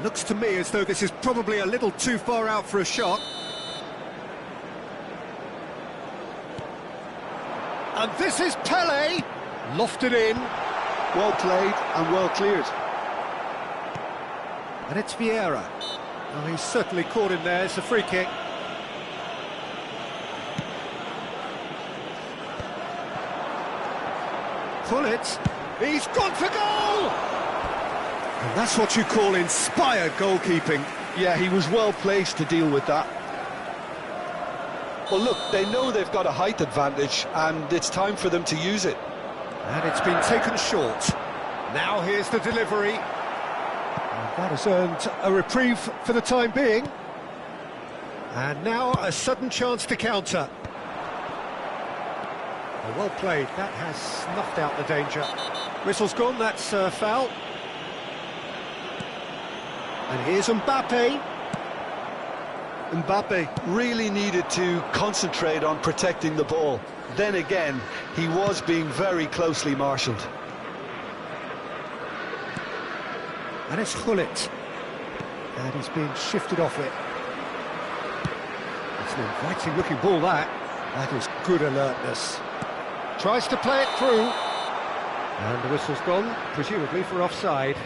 Looks to me as though this is probably a little too far out for a shot. And this is Pele, lofted in. Well played and well cleared. And it's Vieira. Oh, he's certainly caught him there, it's a free kick. Pull it, he's gone for goal! And that's what you call inspired goalkeeping. Yeah, he was well placed to deal with that. Well, look, they know they've got a height advantage, and it's time for them to use it. And it's been taken short. Now here's the delivery. And that has earned a reprieve for the time being. And now a sudden chance to counter. Oh, well played, that has snuffed out the danger. Whistle's gone, that's a foul. And here's Mbappe. Mbappe really needed to concentrate on protecting the ball. Then again, he was being very closely marshalled. And it's Gullit. And he's being shifted off it. It's an inviting looking ball, that. That is good alertness. Tries to play it through. And the whistle's gone, presumably for offside.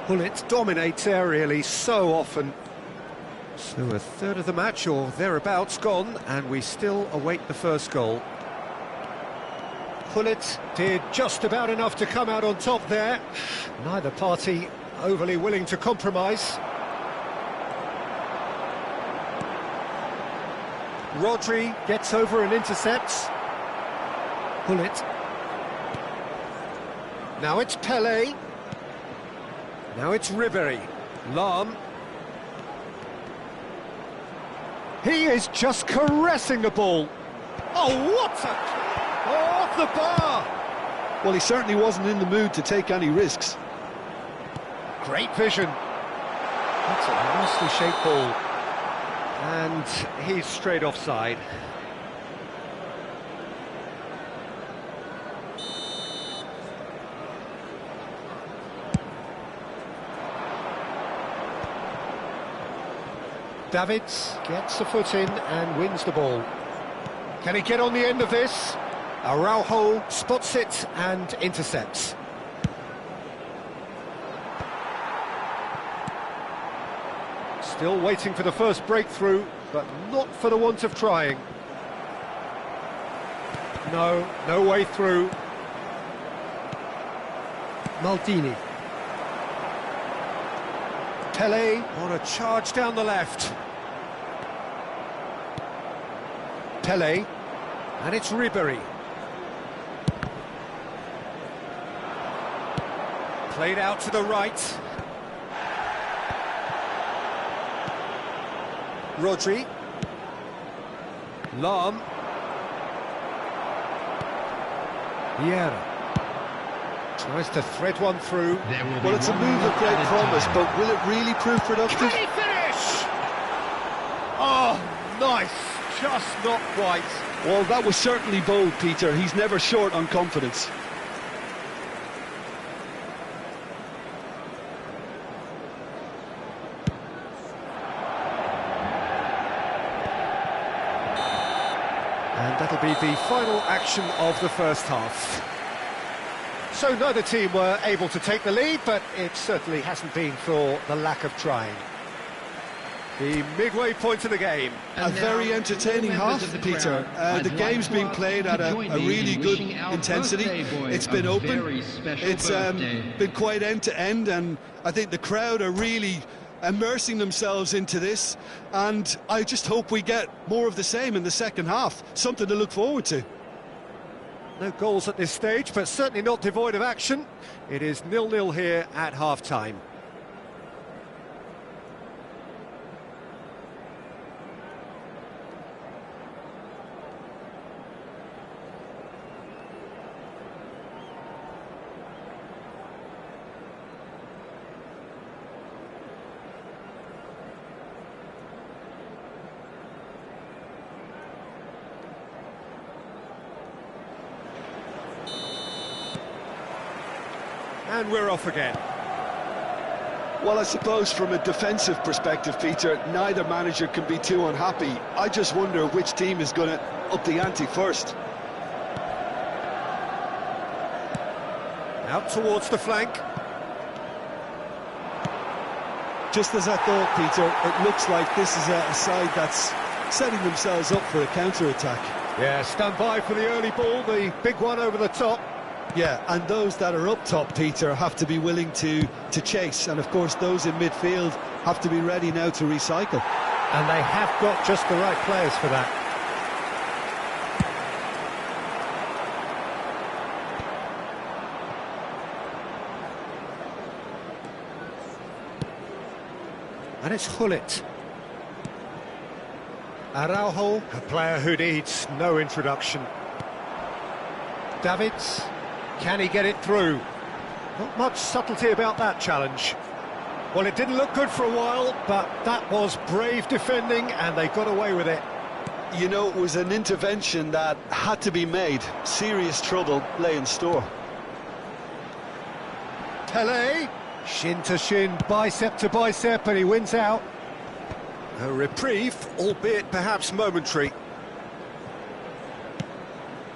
Gullit dominates aerially so often. So a third of the match or thereabouts gone, and we still await the first goal. Gullit did just about enough to come out on top there. Neither party overly willing to compromise. Rodri gets over and intercepts. Gullit. Now it's Pele. Now it's Ribery. Lahm. He is just caressing the ball. Oh, what a... Oh, off the bar! Well, he certainly wasn't in the mood to take any risks. Great vision. That's a nicely shaped ball. And he's straight offside. Davids gets a foot in and wins the ball. Can he get on the end of this? Araujo spots it and intercepts. Still waiting for the first breakthrough, but not for the want of trying. No way through. Maldini. Pele on a charge down the left. Pele, and it's Ribery. Played out to the right. Rodri. Lahm. Vieira. Tries to thread one through. Well, it's a move of great promise, but will it really prove productive? Can he finish? Oh, nice. Just not quite. Well, that was certainly bold, Peter. He's never short on confidence. And that'll be the final action of the first half. So neither team were able to take the lead, but it certainly hasn't been for the lack of trying. The midway point of the game. A very entertaining half, Peter. The game's been played at a really good intensity. It's been open. It's been quite end-to-end, and I think the crowd are really immersing themselves into this, and I just hope we get more of the same in the second half. Something to look forward to. No goals at this stage, but certainly not devoid of action. It is 0-0 here at half-time. And we're off again. Well, I suppose from a defensive perspective, Peter, neither manager can be too unhappy. I just wonder which team is going to up the ante first. Out towards the flank. Just as I thought, Peter, it looks like this is a side that's setting themselves up for a counter-attack. Yeah, stand by for the early ball, the big one over the top. Yeah, and those that are up top, Peter, have to be willing to chase. And, of course, those in midfield have to be ready now to recycle. And they have got just the right players for that. And it's Hullet. Araujo, a player who needs no introduction. Davids, can he get it through? Not much subtlety about that challenge. Well, it didn't look good for a while, but that was brave defending, and they got away with it. You know, it was an intervention that had to be made. Serious trouble lay in store. Pelé, shin to shin, bicep to bicep, and he wins out. A reprieve, albeit perhaps momentary.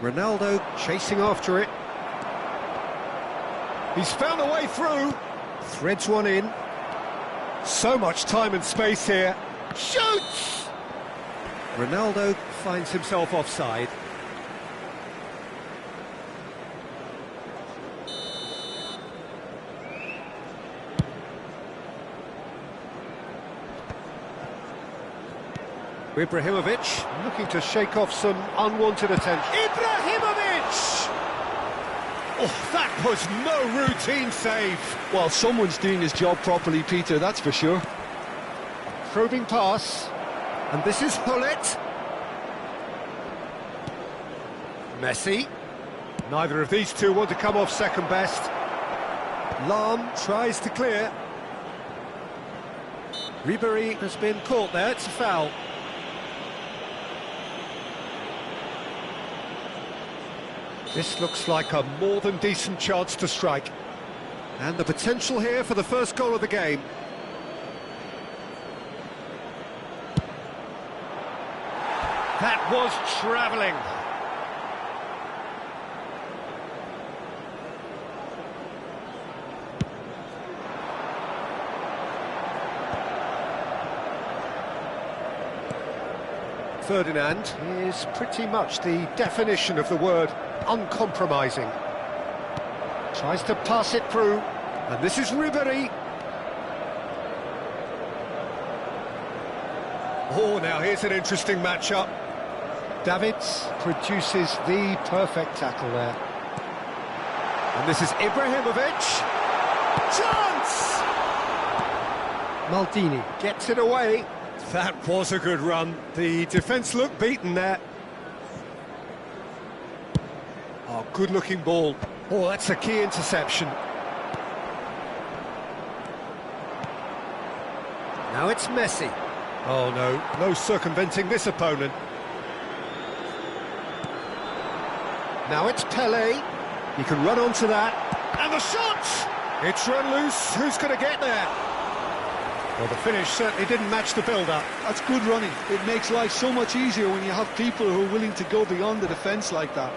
Ronaldo chasing after it. He's found a way through. Threads one in. So much time and space here. Shoots! Ronaldo finds himself offside. Ibrahimovic looking to shake off some unwanted attention. Ibrahimovic! Oh, that was no routine save. Well, someone's doing his job properly, Peter, that's for sure. Probing pass. And this is Hullet. Messi. Neither of these two want to come off second best. Lahm tries to clear. Ribéry has been caught there, it's a foul. This looks like a more than decent chance to strike. And the potential here for the first goal of the game. That was travelling. Ferdinand is pretty much the definition of the word uncompromising. Tries to pass it through, and this is Ribéry. Oh, now here's an interesting matchup. Davids produces the perfect tackle there. And this is Ibrahimovic. Chance! Maldini gets it away. That was a good run. The defence looked beaten there. Oh, good-looking ball. Oh, that's a key interception. Now it's Messi. Oh, no circumventing this opponent. Now it's Pelé. He can run onto that. And the shot! It's run loose. Who's going to get there? Well, the finish certainly didn't match the build-up. That's good running. It makes life so much easier when you have people who are willing to go beyond the defence like that.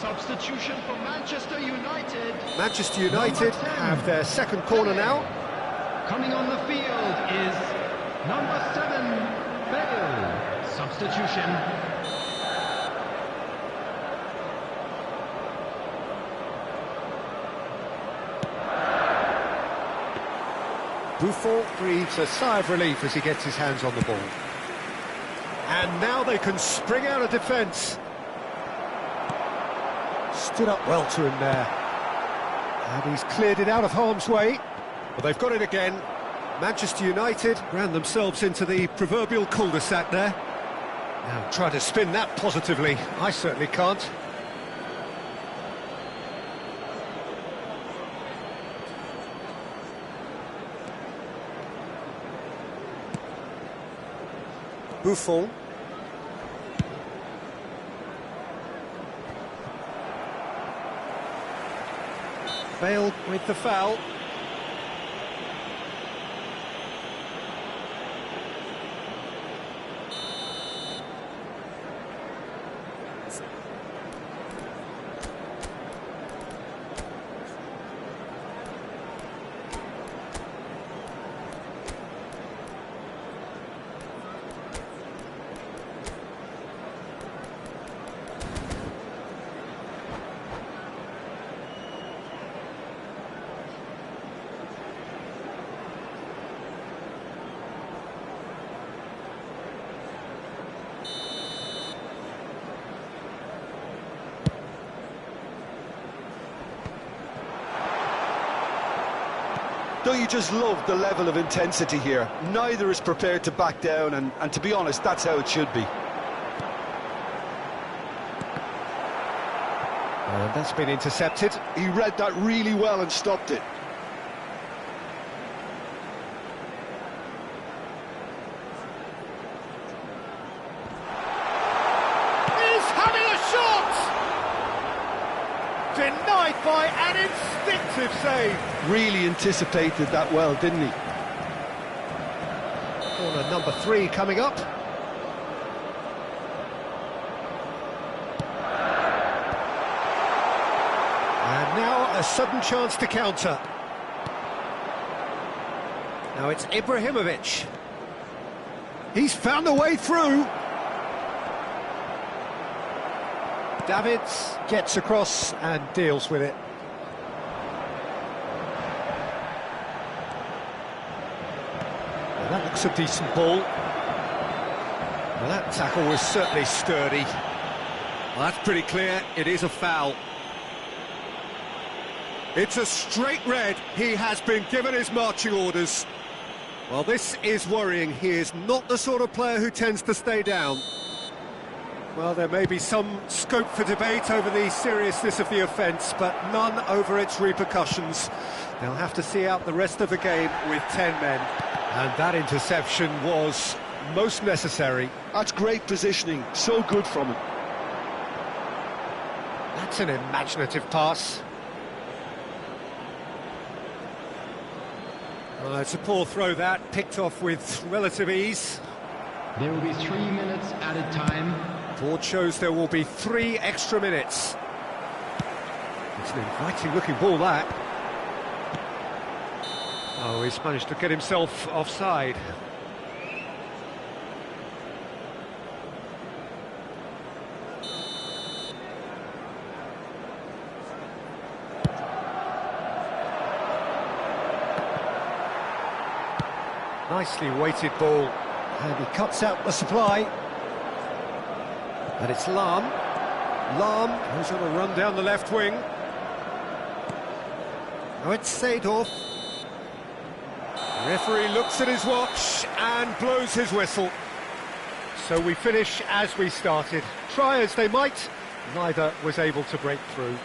Substitution for Manchester United. Manchester United have their second corner now. Coming on the field is number 7, Bale. Substitution. Buffon breathes a sigh of relief as he gets his hands on the ball. And now they can spring out of defence. Stood up well to him there. And he's cleared it out of harm's way. Well, they've got it again. Manchester United ran themselves into the proverbial cul-de-sac there. Now try to spin that positively. I certainly can't. Buffon. Bale with the foul. Don't you just love the level of intensity here? Neither is prepared to back down, and to be honest, that's how it should be. And that's been intercepted. He read that really well and stopped it. He's having a shot! Denied by an instinctive save. Really anticipated that well, didn't he? Corner number 3 coming up. And now a sudden chance to counter. Now it's Ibrahimovic. He's found a way through. Davids gets across and deals with it. Well, that looks a decent ball. Well, that tackle was certainly sturdy. Well, that's pretty clear. It is a foul. It's a straight red. He has been given his marching orders. Well, this is worrying. He is not the sort of player who tends to stay down. Well, there may be some scope for debate over the seriousness of the offence, but none over its repercussions. They'll have to see out the rest of the game with 10 men. And that interception was most necessary. That's great positioning, so good from him. That's an imaginative pass. Well, it's a poor throw that, picked off with relative ease. There will be 3 minutes added time. Board shows there will be 3 extra minutes. It's an inviting looking ball, that. Oh, he's managed to get himself offside. Nicely weighted ball, and he cuts out the supply. And it's Lahm. Lahm goes on a run down the left wing. Now it's Seedorf. Referee looks at his watch and blows his whistle. So we finish as we started. Try as they might, neither was able to break through.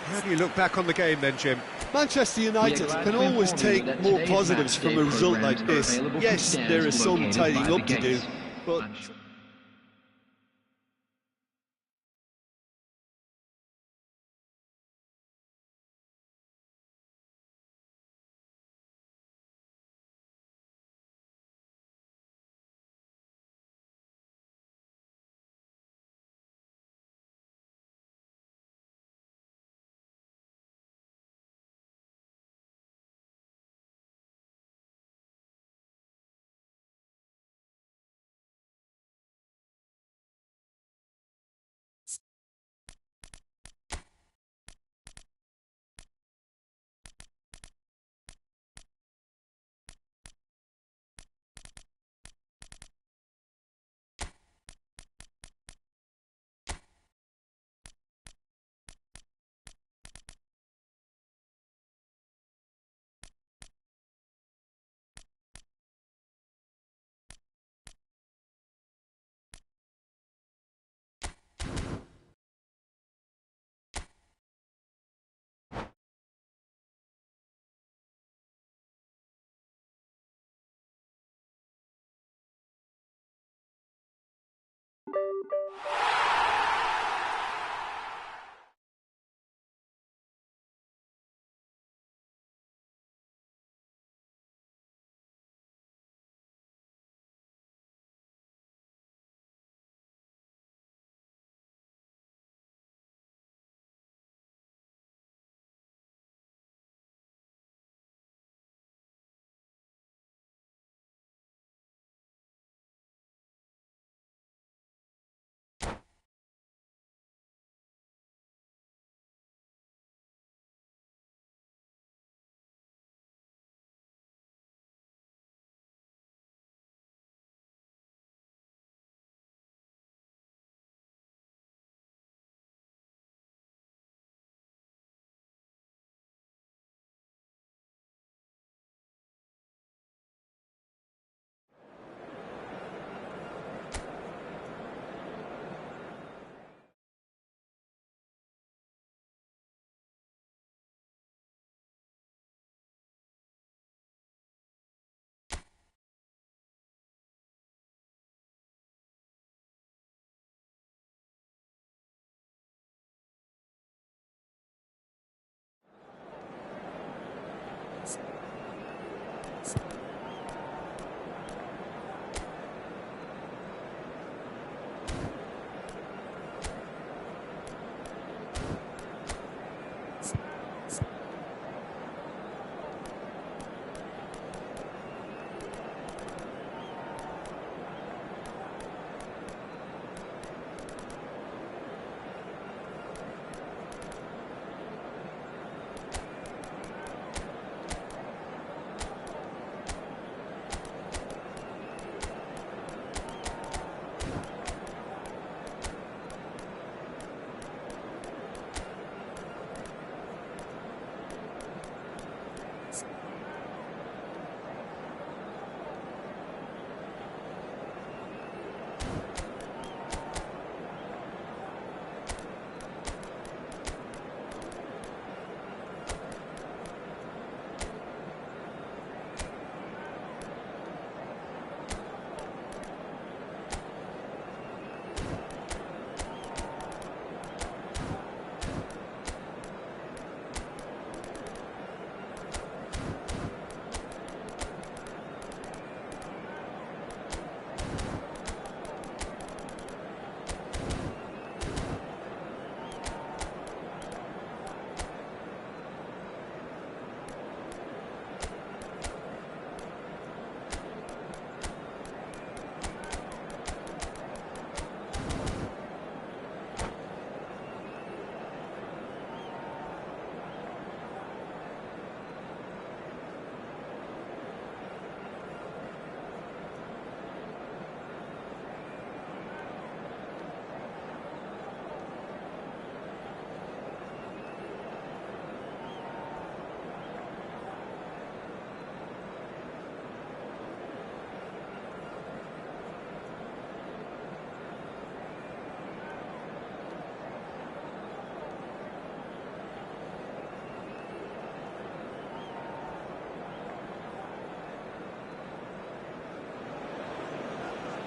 How do you look back on the game then, Jim? Manchester United can always take more positives from a result like this. Yes, there is some tidying up to do, but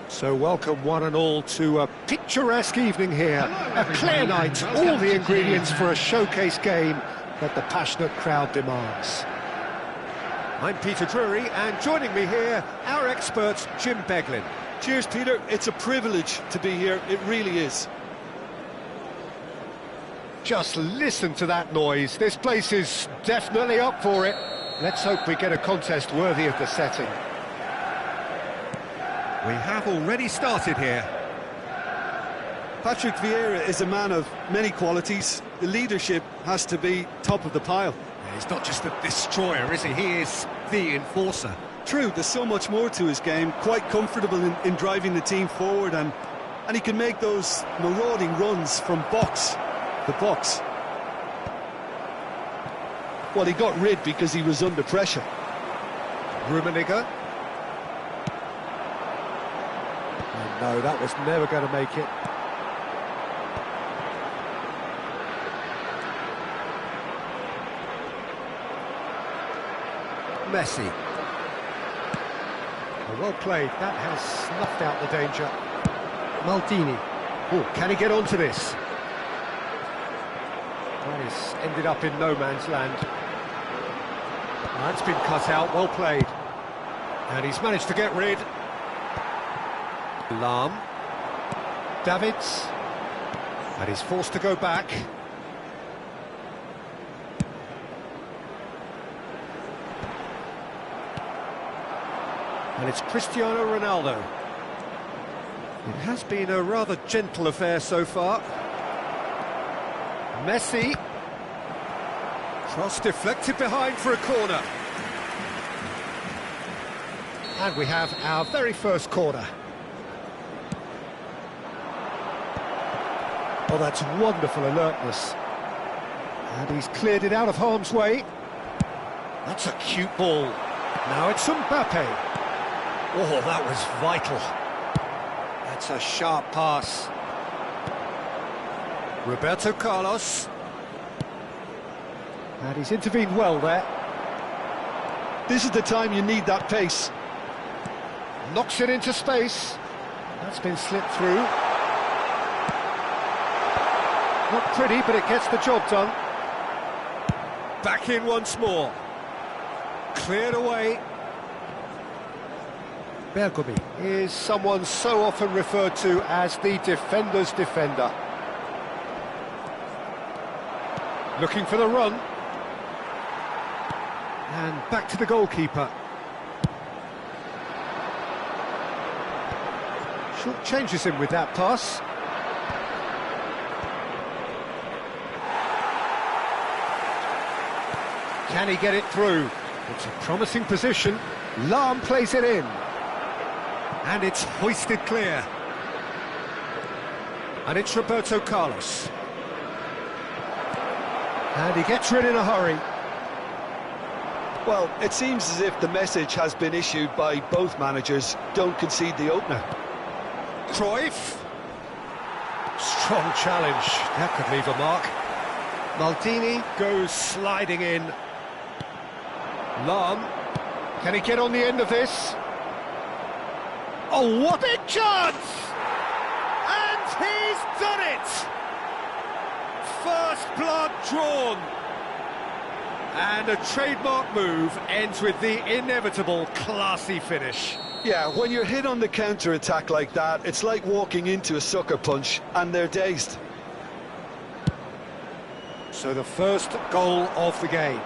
So welcome one and all to a picturesque evening here, a clear night, all the ingredients for a showcase game that the passionate crowd demands. I'm Peter Drury, and joining me here, our expert Jim Beglin. Cheers, Peter. It's a privilege to be here, it really is. Just listen to that noise, this place is definitely up for it. Let's hope we get a contest worthy of the setting. We have already started here. Patrick Vieira is a man of many qualities. The leadership has to be top of the pile. He's not just a destroyer, is he? He is the enforcer. True, there's so much more to his game. Quite comfortable in driving the team forward, and he can make those marauding runs from box to box. Well, he got rid because he was under pressure. Rummenigge. No, that was never going to make it. Messi. Well played, that has snuffed out the danger. Maldini. Oh, can he get onto this? That has ended up in no man's land. That's been cut out, well played. And he's managed to get rid. Lahm. Davids. And he's forced to go back. And it's Cristiano Ronaldo. It has been a rather gentle affair so far. Messi. Cross deflected behind for a corner. And we have our very first corner. Oh, that's wonderful alertness. And he's cleared it out of harm's way. That's a cute ball. Now it's Mbappe. Oh, that was vital. That's a sharp pass. Roberto Carlos. And he's intervened well there. This is the time you need that pace. Knocks it into space. That's been slipped through. Not pretty, but it gets the job done. Back in once more. Cleared away. Bergomi is someone so often referred to as the defender's defender. Looking for the run. And back to the goalkeeper. Short changes him with that pass. Can he get it through? It's a promising position. Lahm plays it in. And it's hoisted clear. And it's Roberto Carlos. And he gets rid in a hurry. Well, it seems as if the message has been issued by both managers. Don't concede the opener. Cruyff. Strong challenge. That could leave a mark. Maldini goes sliding in. Lahm. Can he get on the end of this? Oh, what a big chance! And he's done it! First blood drawn. And a trademark move ends with the inevitable classy finish. Yeah, when you're hit on the counter-attack like that, it's like walking into a sucker punch, and they're dazed. So the first goal of the game.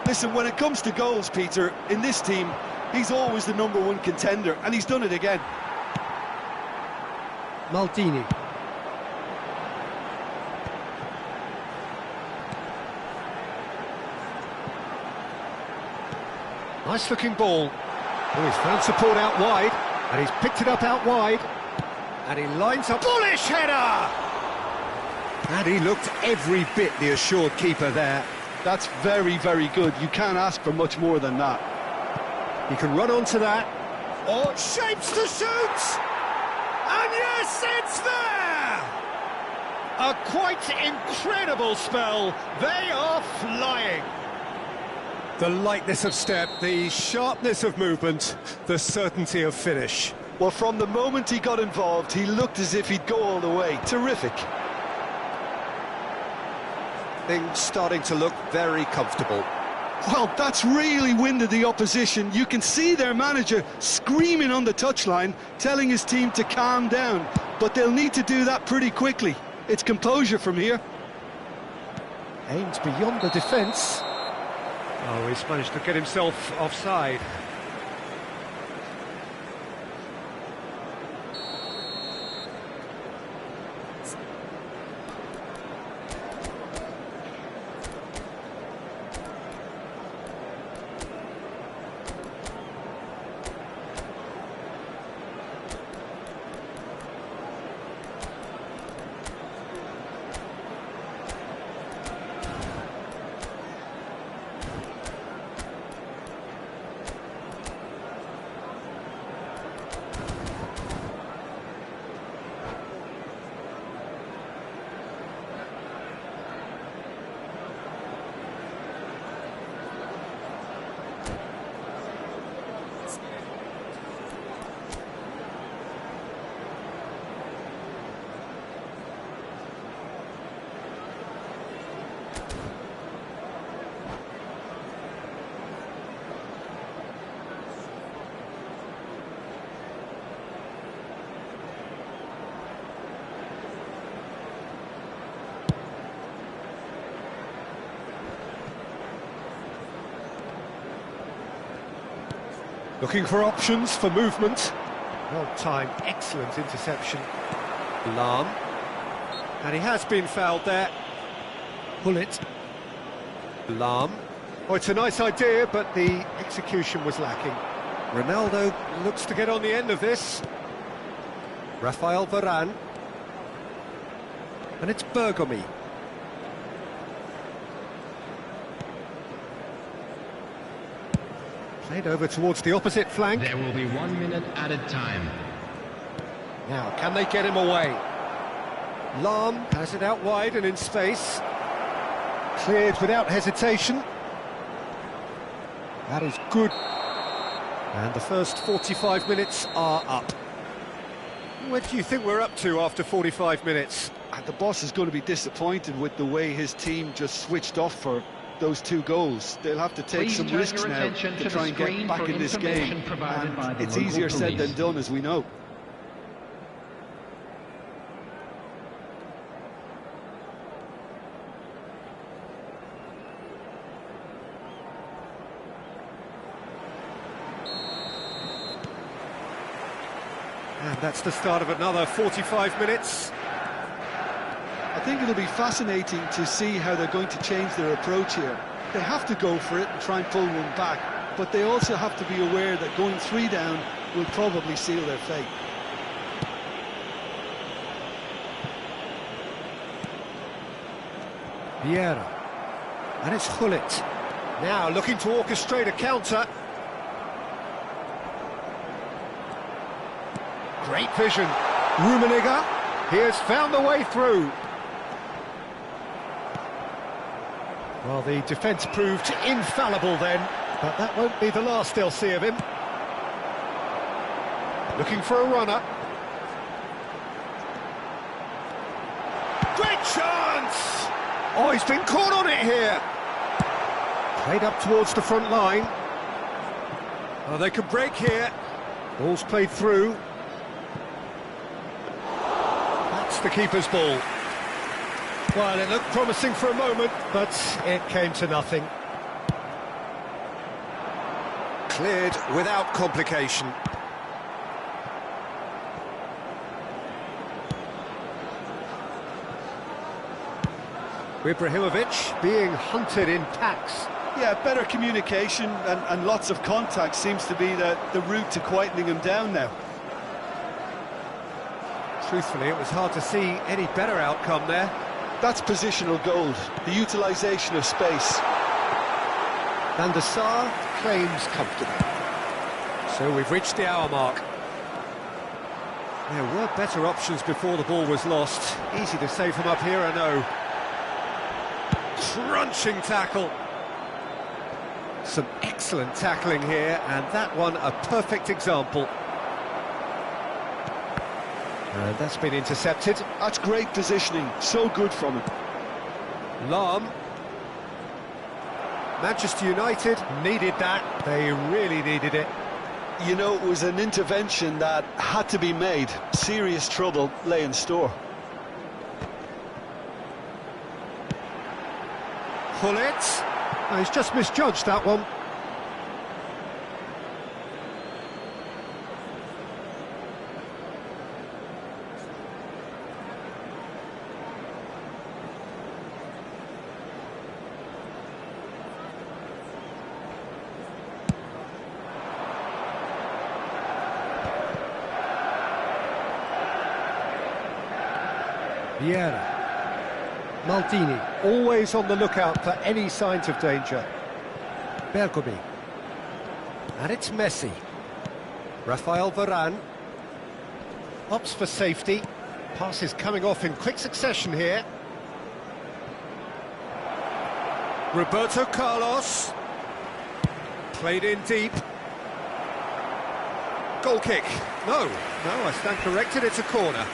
Listen, when it comes to goals, Peter, in this team, he's always the #1 contender, and he's done it again. Maldini. Nice looking ball. Oh, he's found support out wide, and he's picked it up out wide. And he lines up. Bullish header! And he looked every bit the assured keeper there. That's very, very good. You can't ask for much more than that. He can run onto that. Oh, shapes to shoot! And yes, it's there! A quite incredible spell. They are flying. The lightness of step, the sharpness of movement, the certainty of finish. Well, from the moment he got involved, he looked as if he'd go all the way. Terrific. Things starting to look very comfortable. Well, that's really winded the opposition. You can see their manager screaming on the touchline, telling his team to calm down. But they'll need to do that pretty quickly. It's composure from here. Aims beyond the defence. Oh, he's managed to get himself offside. Looking for options for movement. Well timed, excellent interception. Lahm. And he has been fouled there. Hullet. Lahm. Oh, it's a nice idea, but the execution was lacking. Ronaldo looks to get on the end of this. Rafael Varane. And it's Bergomi. Played over towards the opposite flank. There will be 1 minute added time. Now, can they get him away? Lahm has it out wide and in space. Cleared without hesitation. That is good. And the first 45 minutes are up. Where do you think we're up to after 45 minutes? And the boss is going to be disappointed with the way his team just switched off for those 2 goals. They'll have to take some risks now to try and get back in this game. And it's easier said than done, as we know. And that's the start of another 45 minutes. I think it'll be fascinating to see how they're going to change their approach here. They have to go for it and try and pull one back, but they also have to be aware that going 3 down will probably seal their fate. Vieira. And it's Hullet. Now looking to orchestrate a counter. Great vision. Rummenigge. He has found the way through. Well, the defence proved infallible then, but that won't be the last they'll see of him. Looking for a runner. Great chance! Oh, he's been caught on it here. Played up towards the front line. Oh, they can break here. Ball's played through. That's the keeper's ball. Well, it looked promising for a moment, but it came to nothing. Cleared without complication. Ibrahimovic being hunted in packs. Yeah, better communication and lots of contact seems to be the route to quietening him down now. Truthfully, it was hard to see any better outcome there. That's positional gold, the utilisation of space. Van der Sar claims comfortably. So we've reached the hour mark. There were better options before the ball was lost. Easy to save him up here, I know. Crunching tackle. Some excellent tackling here, and that one a perfect example. And that's been intercepted. That's great positioning, so good from him. Lahm. Manchester United needed that. They really needed it. You know, it was an intervention that had to be made. Serious trouble lay in store. Hullet. Oh, he's just misjudged that one. Vieira. Maldini, always on the lookout for any signs of danger. Bergomi. And it's Messi. Rafael Varane. Opts for safety. Passes coming off in quick succession here. Roberto Carlos. Played in deep. Goal kick. No, I stand corrected, it's a corner.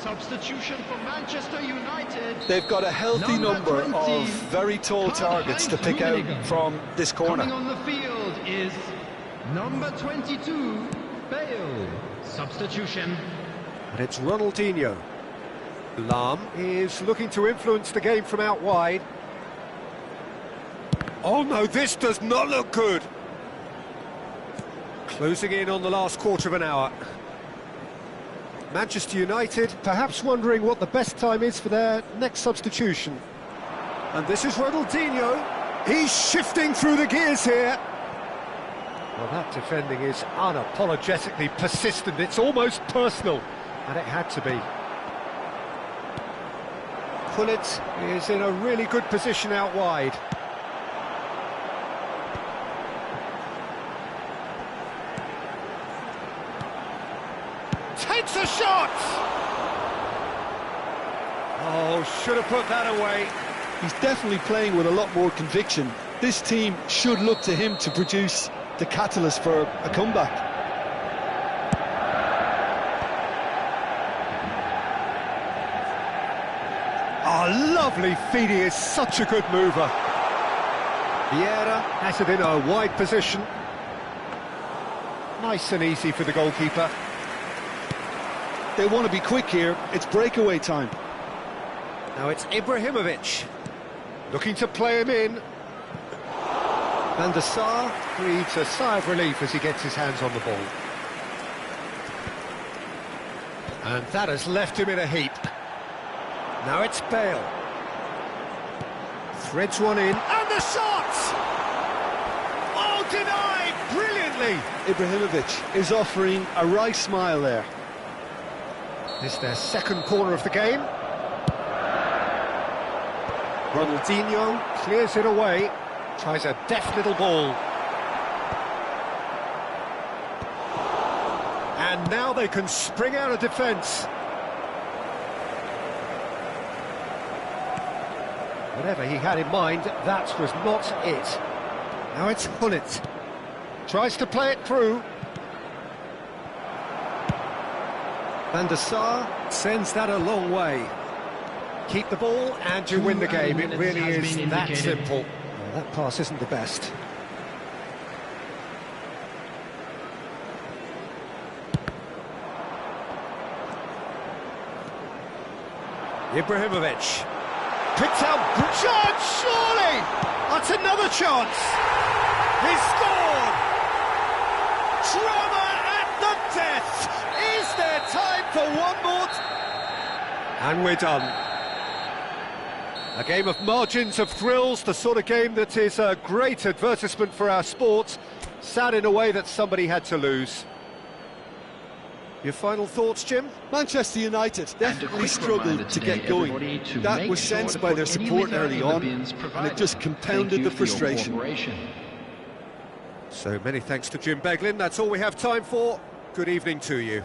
Substitution for Manchester United. They've got a healthy number 20, of very tall targets to pick out from this corner. Coming on the field is number 22, Bale. Substitution. And it's Ronaldinho. Lam is looking to influence the game from out wide. Oh no, this does not look good. Closing in on the last quarter of an hour. Manchester United perhaps wondering what the best time is for their next substitution. And this is Ronaldinho. He's shifting through the gears here. Well, that defending is unapologetically persistent. It's almost personal, and it had to be. Pullet is in a really good position out wide. Takes a shot! Oh, should have put that away. He's definitely playing with a lot more conviction. This team should look to him to produce the catalyst for a comeback. Oh, lovely feed. He is such a good mover. Vieira has it in a wide position. Nice and easy for the goalkeeper. They want to be quick here. It's breakaway time. Now it's Ibrahimovic. Looking to play him in. Van der Sar breathes a sigh of relief as he gets his hands on the ball. And that has left him in a heap. Now it's Bale. Threads one in, and the shot! Oh, denied brilliantly! Ibrahimovic is offering a wry smile there. This is their second corner of the game. Ronaldinho clears it away, tries a deft little ball. And now they can spring out of defence. Whatever he had in mind, that was not it. Now it's Pullet. Tries to play it through. Van der Sar sends that a long way. Keep the ball and you win the game. It really is that simple. Well, that pass isn't the best. Ibrahimovic. Picked out. Chance, surely! That's another chance. He's scored! Drama at the death! Is there time for one more? And we're done. A game of margins, of thrills, the sort of game that is a great advertisement for our sport. Sad in a way that somebody had to lose. Your final thoughts, Jim? Manchester United definitely struggled to get going. That was sensed by their support early on, and it just compounded the frustration. So many thanks to Jim Beglin. That's all we have time for. Good evening to you.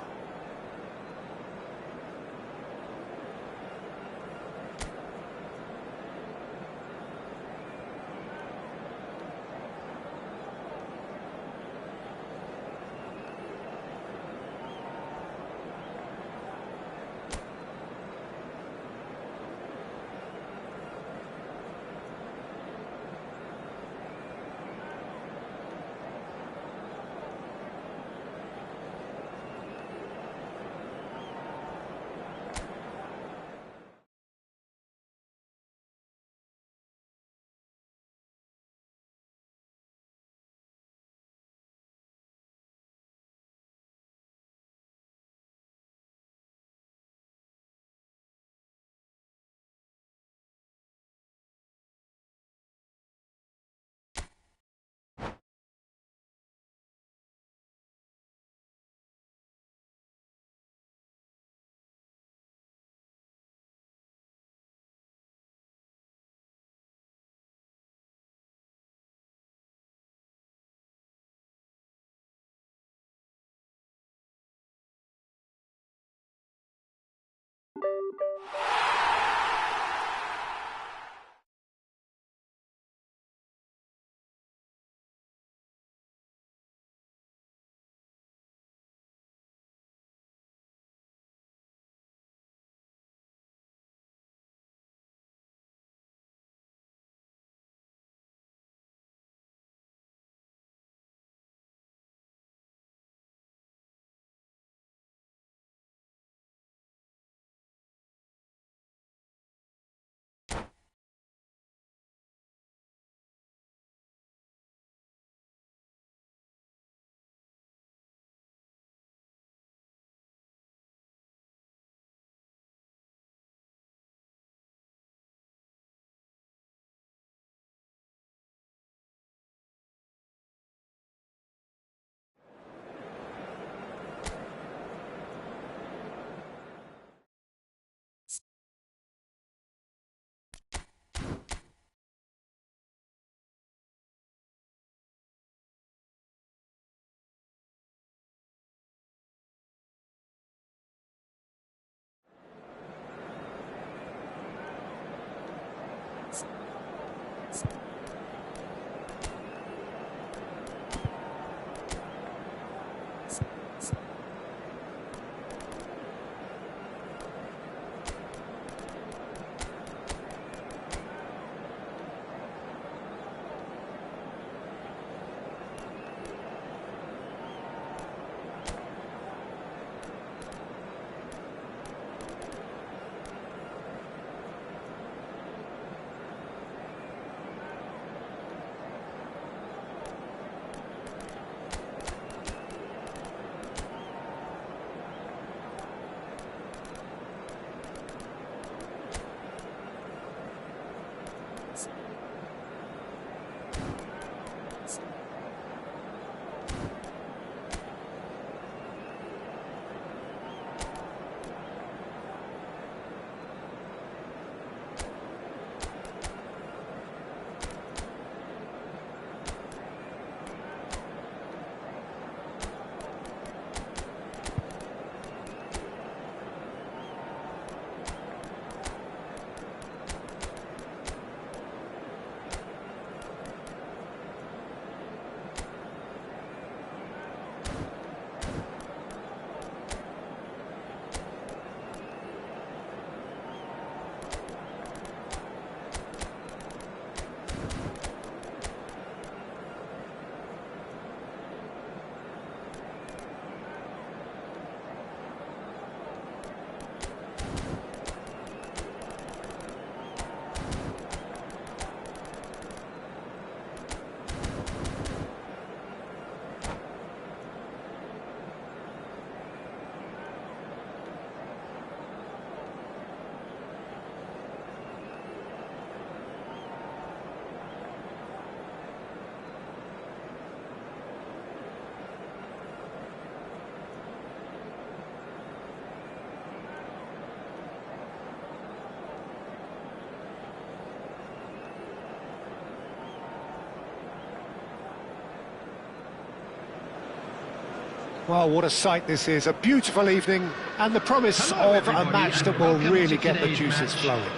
Well, what a sight this is. A beautiful evening and the promise of a match that will really get the juices flowing.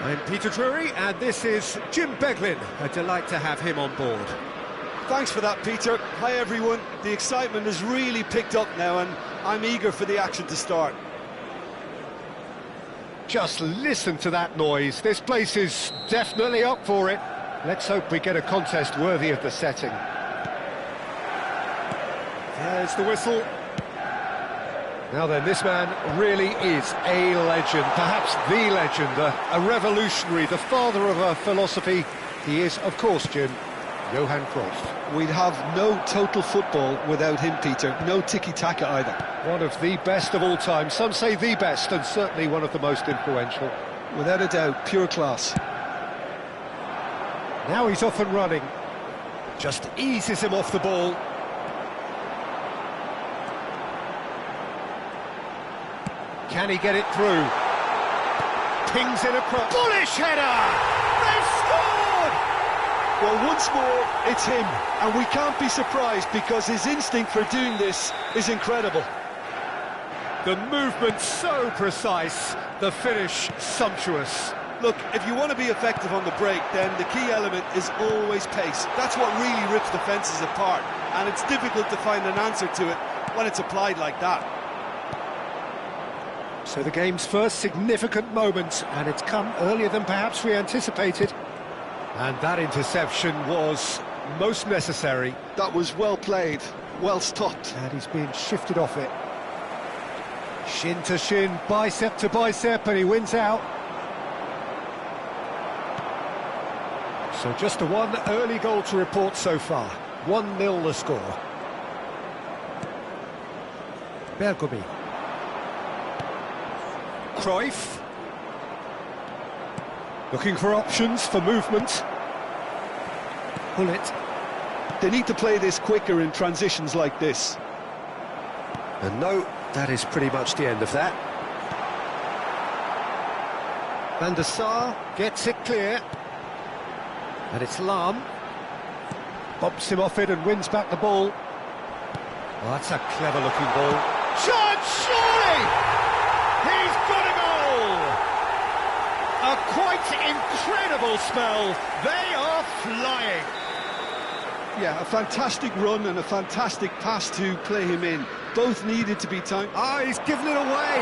I'm Peter Drury and this is Jim Beglin. A delight to have him on board. Thanks for that, Peter. Hi, everyone. The excitement has really picked up now and I'm eager for the action to start. Just listen to that noise. This place is definitely up for it. Let's hope we get a contest worthy of the setting. There's the whistle. Now then, this man really is a legend, perhaps the legend, a revolutionary, the father of a philosophy. He is, of course, Jim, Johan Cruyff. We'd have no total football without him, Peter. No tiki-taka either. One of the best of all time. Some say the best, and certainly one of the most influential. Without a doubt, pure class. Now he's off and running. Just eases him off the ball. Can he get it through? Pings it across. Bullish header! They've scored! Well, once more, it's him. And we can't be surprised because his instinct for doing this is incredible. The movement so precise, the finish sumptuous. Look, if you want to be effective on the break, then the key element is always pace. That's what really rips defences apart. And it's difficult to find an answer to it when it's applied like that. So the game's first significant moment, and it's come earlier than perhaps we anticipated. And that interception was most necessary. That was well played, well stopped. And he's been shifted off it. Shin to shin, bicep to bicep, and he wins out. So just a one early goal to report so far. 1-0 the score. Bergomi. Cruyff. Looking for options for movement. Bullet. They need to play this quicker in transitions like this. And no, that is pretty much the end of that. Van der Sar gets it clear. And it's Lahm. Bobs him off it and wins back the ball. Well, that's a clever-looking ball. Chance, surely! He's got a goal! A a quite incredible spell. They are flying. Yeah, a fantastic run and a fantastic pass to play him in. Both needed to be timed. Ah, he's given it away.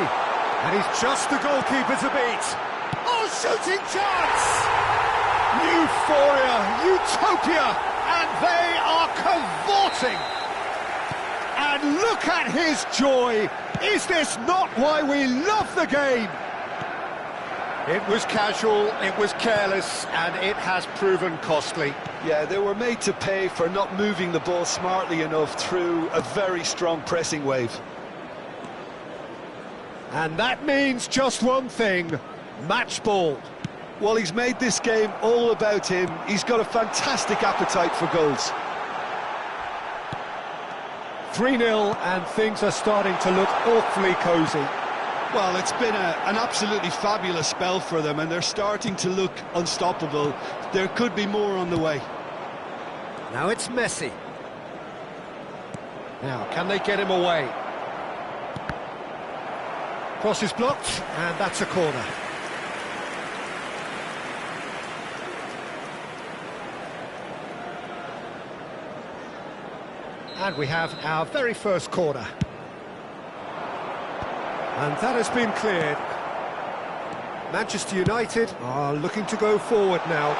And he's just the goalkeeper to beat. Oh, shooting chance! Euphoria, utopia, and they are cavorting. And look at his joy. Is this not why we love the game? It was casual, it was careless, and it has proven costly. Yeah, they were made to pay for not moving the ball smartly enough through a very strong pressing wave. And that means just one thing, match ball. Well, he's made this game all about him. He's got a fantastic appetite for goals. 3-0, and things are starting to look awfully cosy. Well, it's been an absolutely fabulous spell for them, and they're starting to look unstoppable. There could be more on the way. Now it's Messi. Now, can they get him away? Cross is blocked, and that's a corner. And we have our very first corner. And that has been cleared. Manchester United are looking to go forward now.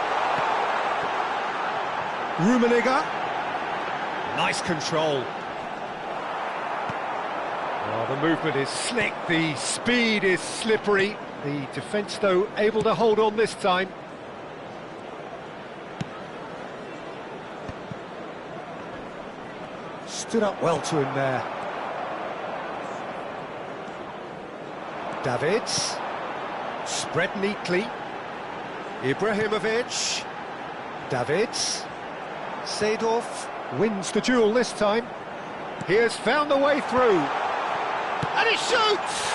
Rummenigge. Nice control. Oh, the movement is slick, the speed is slippery. The defence, though, able to hold on this time. Stood up well to him there. Davids, spread neatly. Ibrahimovic, Davids, Seedorf wins the duel this time. He has found a way through, and he shoots!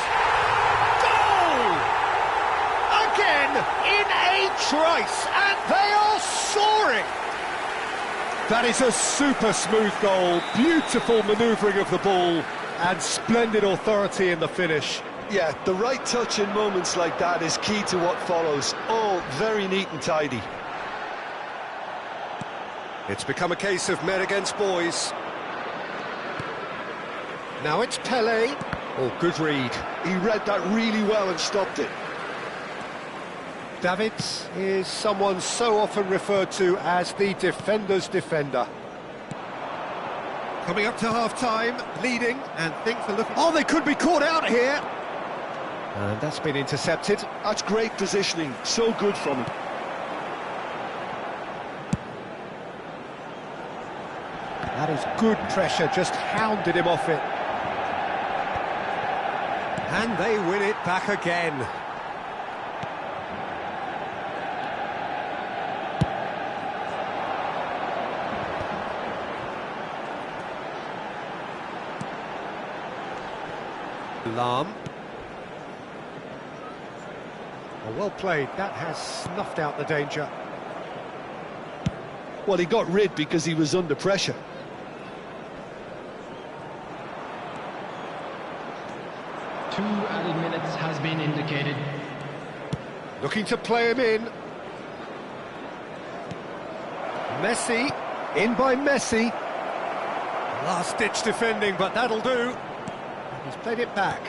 Goal! Again in a trice, and they are soaring! That is a super smooth goal, beautiful manoeuvring of the ball, and splendid authority in the finish. Yeah, the right touch in moments like that is key to what follows. All very neat and tidy. It's become a case of men against boys. Now it's Pelé. Oh, good read. He read that really well and stopped it. Davids is someone so often referred to as the defender's defender. Coming up to half-time, leading, and things are looking... Oh, they could be caught out here! And that's been intercepted. That's great positioning, so good from him. That is good pressure, just hounded him off it. And they win it back again. Lahm. Well played, that has snuffed out the danger. Well, he got rid because he was under pressure. Two added minutes has been indicated. Looking to play him in. Messi, in by Messi. Last-ditch defending, but that'll do. He's played it back.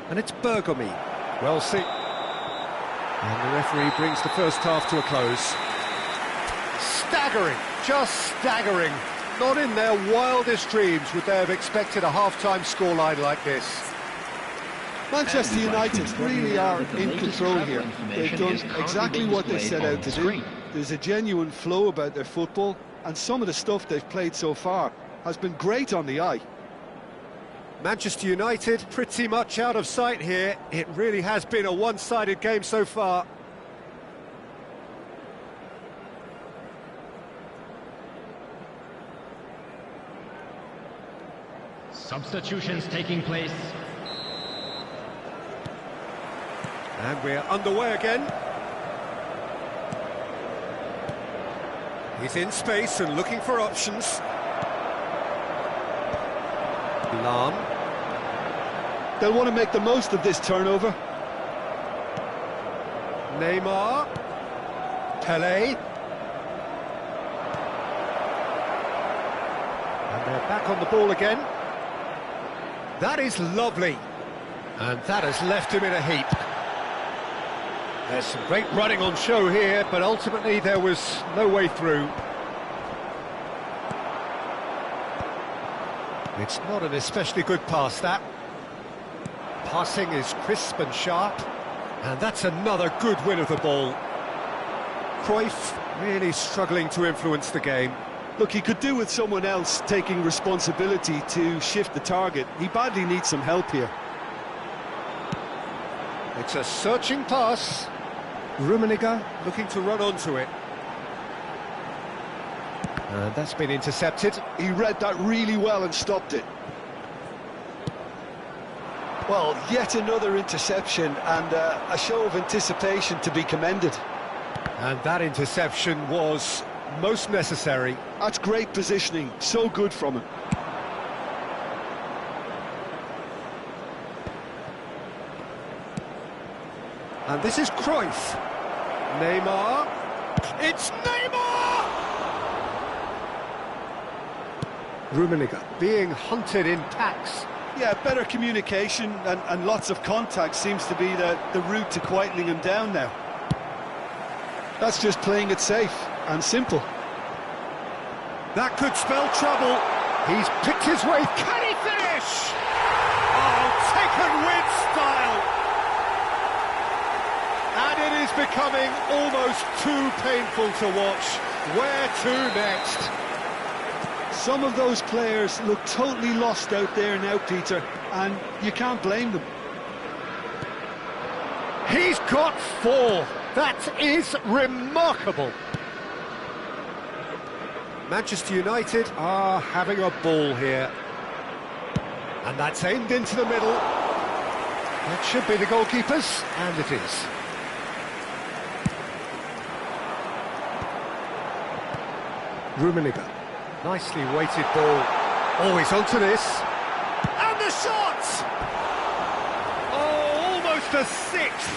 And it's Bergomi. Well seen. And the referee brings the first half to a close. Staggering, just staggering. Not in their wildest dreams would they have expected a half-time scoreline like this. Manchester United really are in control here. They've done exactly what they set out to do. There's a genuine flow about their football, and some of the stuff they've played so far has been great on the eye. Manchester United pretty much out of sight here. It really has been a one-sided game so far. Substitutions taking place. And we're underway again. He's in space and looking for options. Lahm. They'll want to make the most of this turnover. Neymar. Pelé. And they're back on the ball again. That is lovely. And that has left him in a heap. There's some great running on show here, but ultimately there was no way through. It's not an especially good pass, that. Passing is crisp and sharp, and that's another good win of the ball. Cruyff really struggling to influence the game. Look, he could do with someone else taking responsibility to shift the target. He badly needs some help here. It's a searching pass. Rummenigge looking to run onto it. And that's been intercepted. He read that really well and stopped it. Well, yet another interception and a show of anticipation to be commended. And that interception was most necessary. That's great positioning, so good from him. And this is Cruyff. Neymar. It's Neymar! Rummenigge being hunted in packs. Yeah, better communication and lots of contact seems to be the route to quietening him down now. That's just playing it safe and simple. That could spell trouble. He's picked his way. Can he finish? Oh, taken with style. And it is becoming almost too painful to watch. Where to next? Some of those players look totally lost out there now, Peter, and you can't blame them. He's got 4. That is remarkable. Manchester United are having a ball here. And that's aimed into the middle. That should be the goalkeepers, and it is. Rummenigge. Nicely weighted ball. Always onto this. And the shot! Oh, almost a 6th.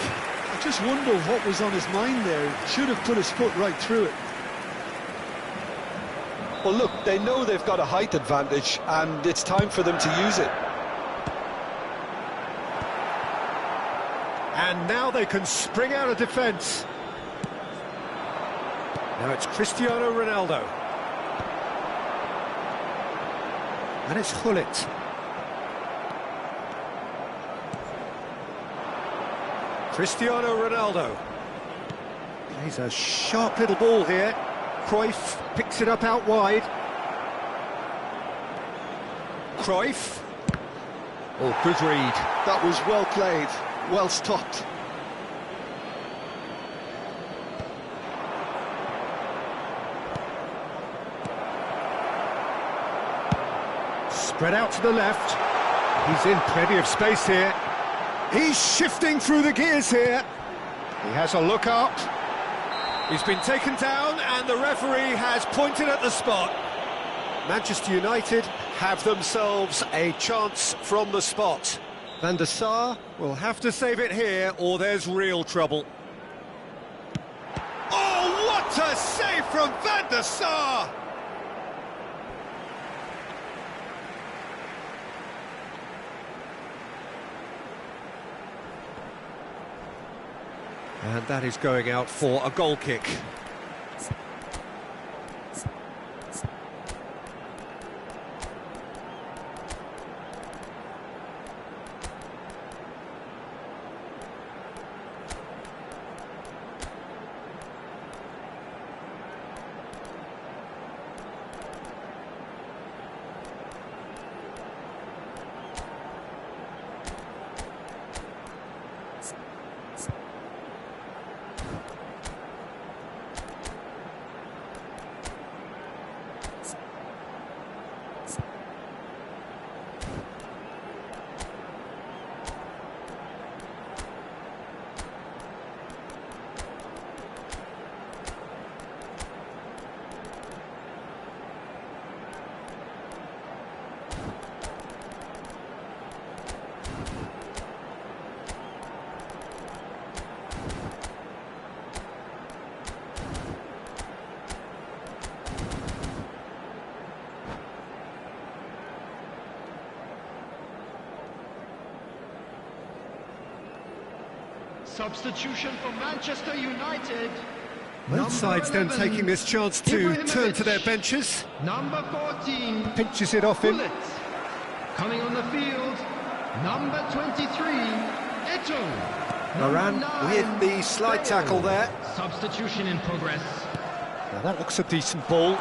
I just wonder what was on his mind there. He should have put his foot right through it. Well, look, they know they've got a height advantage, and it's time for them to use it. And now they can spring out of defence. Now it's Cristiano Ronaldo. And it's Gullit. Cristiano Ronaldo. Plays a sharp little ball here. Cruyff picks it up out wide. Cruyff. Oh, good read. That was well played, well stopped. Spread out to the left. He's in plenty of space here. He's shifting through the gears here. He has a look up. He's been taken down and the referee has pointed at the spot. Manchester United have themselves a chance from the spot. Van der Sar will have to save it here or there's real trouble. Oh, what a save from Van der Sar! And that is going out for a goal kick. Substitution for Manchester United. Both sides then taking this chance to turn to their benches. Number 14. Pinches it off him. Bullet. Coming on the field, number 23, Eto'o. Moran with the slide tackle there. Substitution in progress. Now that looks a decent ball.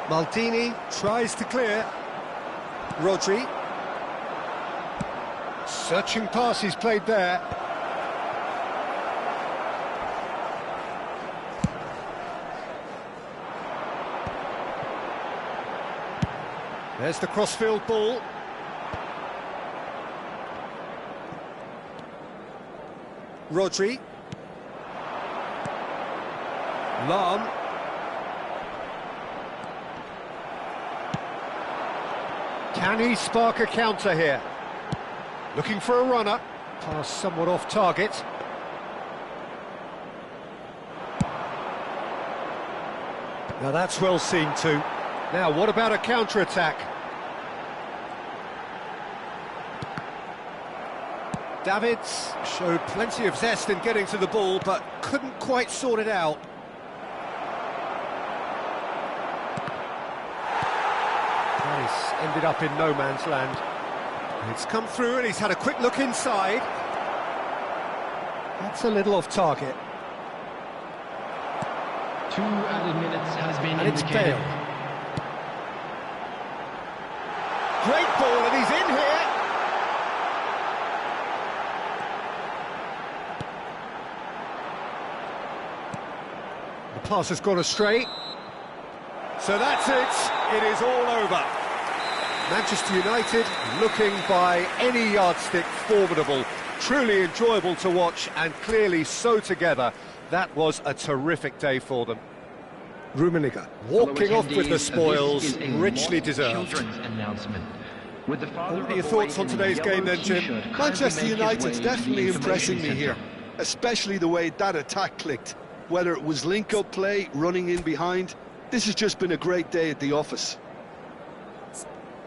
Maldini tries to clear. Rodri. Searching pass he's played there. There's the crossfield ball. Rodri. Lahm. Can he spark a counter here? Looking for a runner. Pass somewhat off target. Now that's well seen too. Now what about a counter-attack? Davids showed plenty of zest in getting to the ball, but couldn't quite sort it out. That has ended up in no man's land. It's come through and he's had a quick look inside. That's a little off target. 2 added minutes has been And indicated. it's Bale. Great ball and he's in here. The pass has gone astray. So that's it. It is all over. Manchester United looking by any yardstick formidable, truly enjoyable to watch and clearly so together. That was a terrific day for them. Rummenigge walking off with the spoils, richly deserved. What are your thoughts on today's game then, Jim? Manchester United's definitely impressing me here, especially the way that attack clicked. Whether it was link-up play, running in behind, this has just been a great day at the office.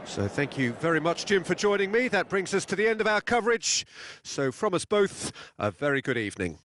So thank you very much, Jim, for joining me. That brings us to the end of our coverage. So from us both, a very good evening.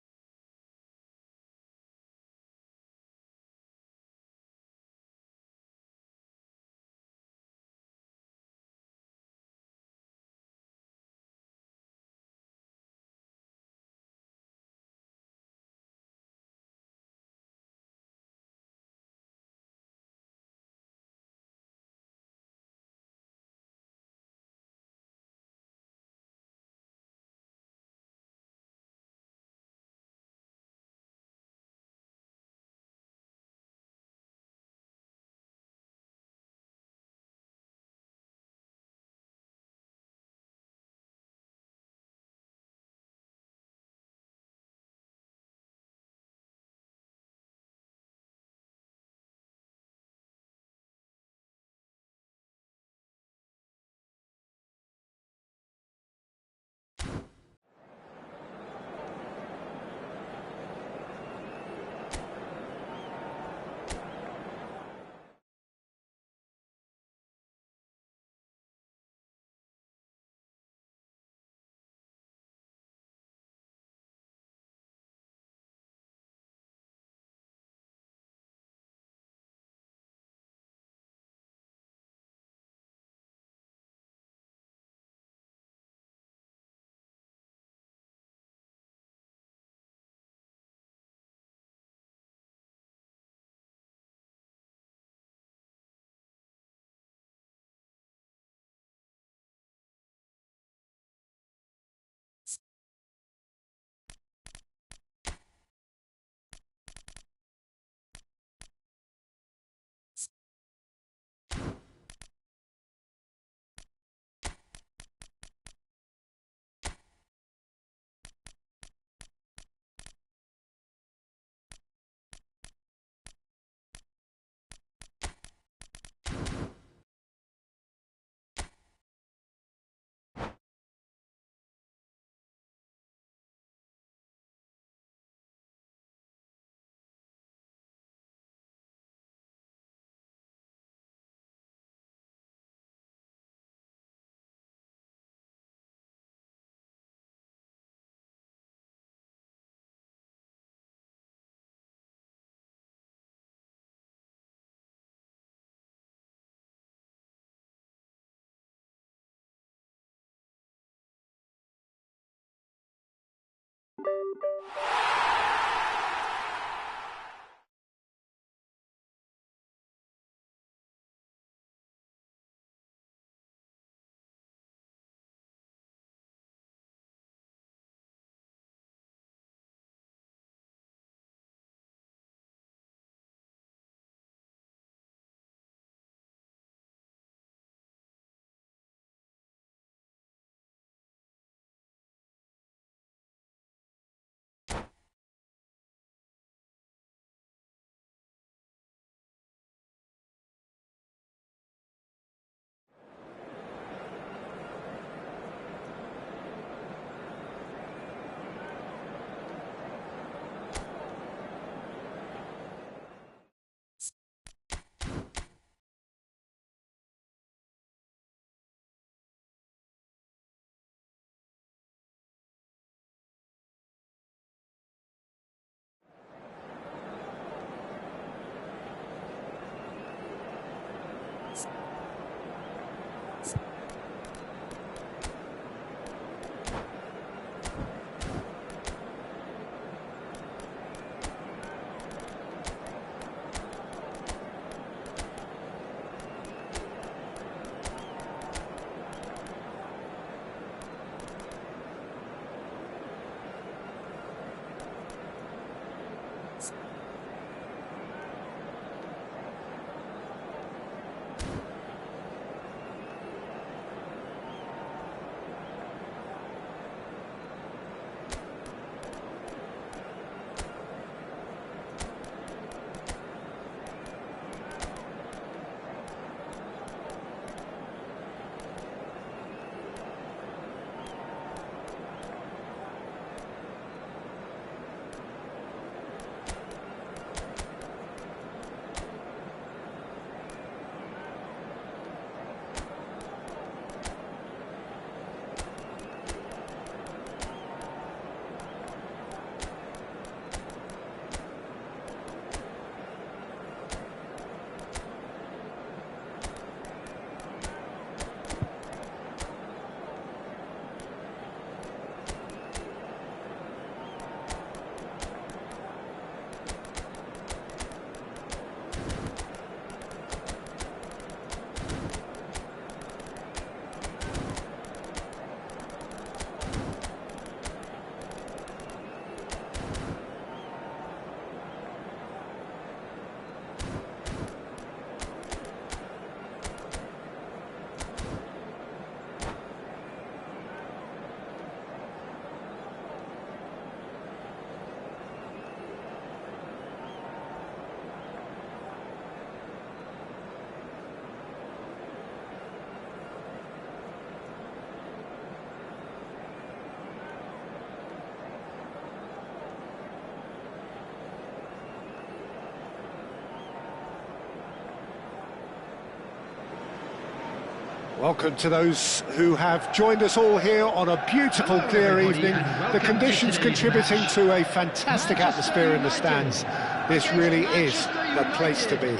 Welcome to those who have joined us all here on a beautiful, clear evening. The conditions contributing to a fantastic atmosphere in the stands. This really is the place to be.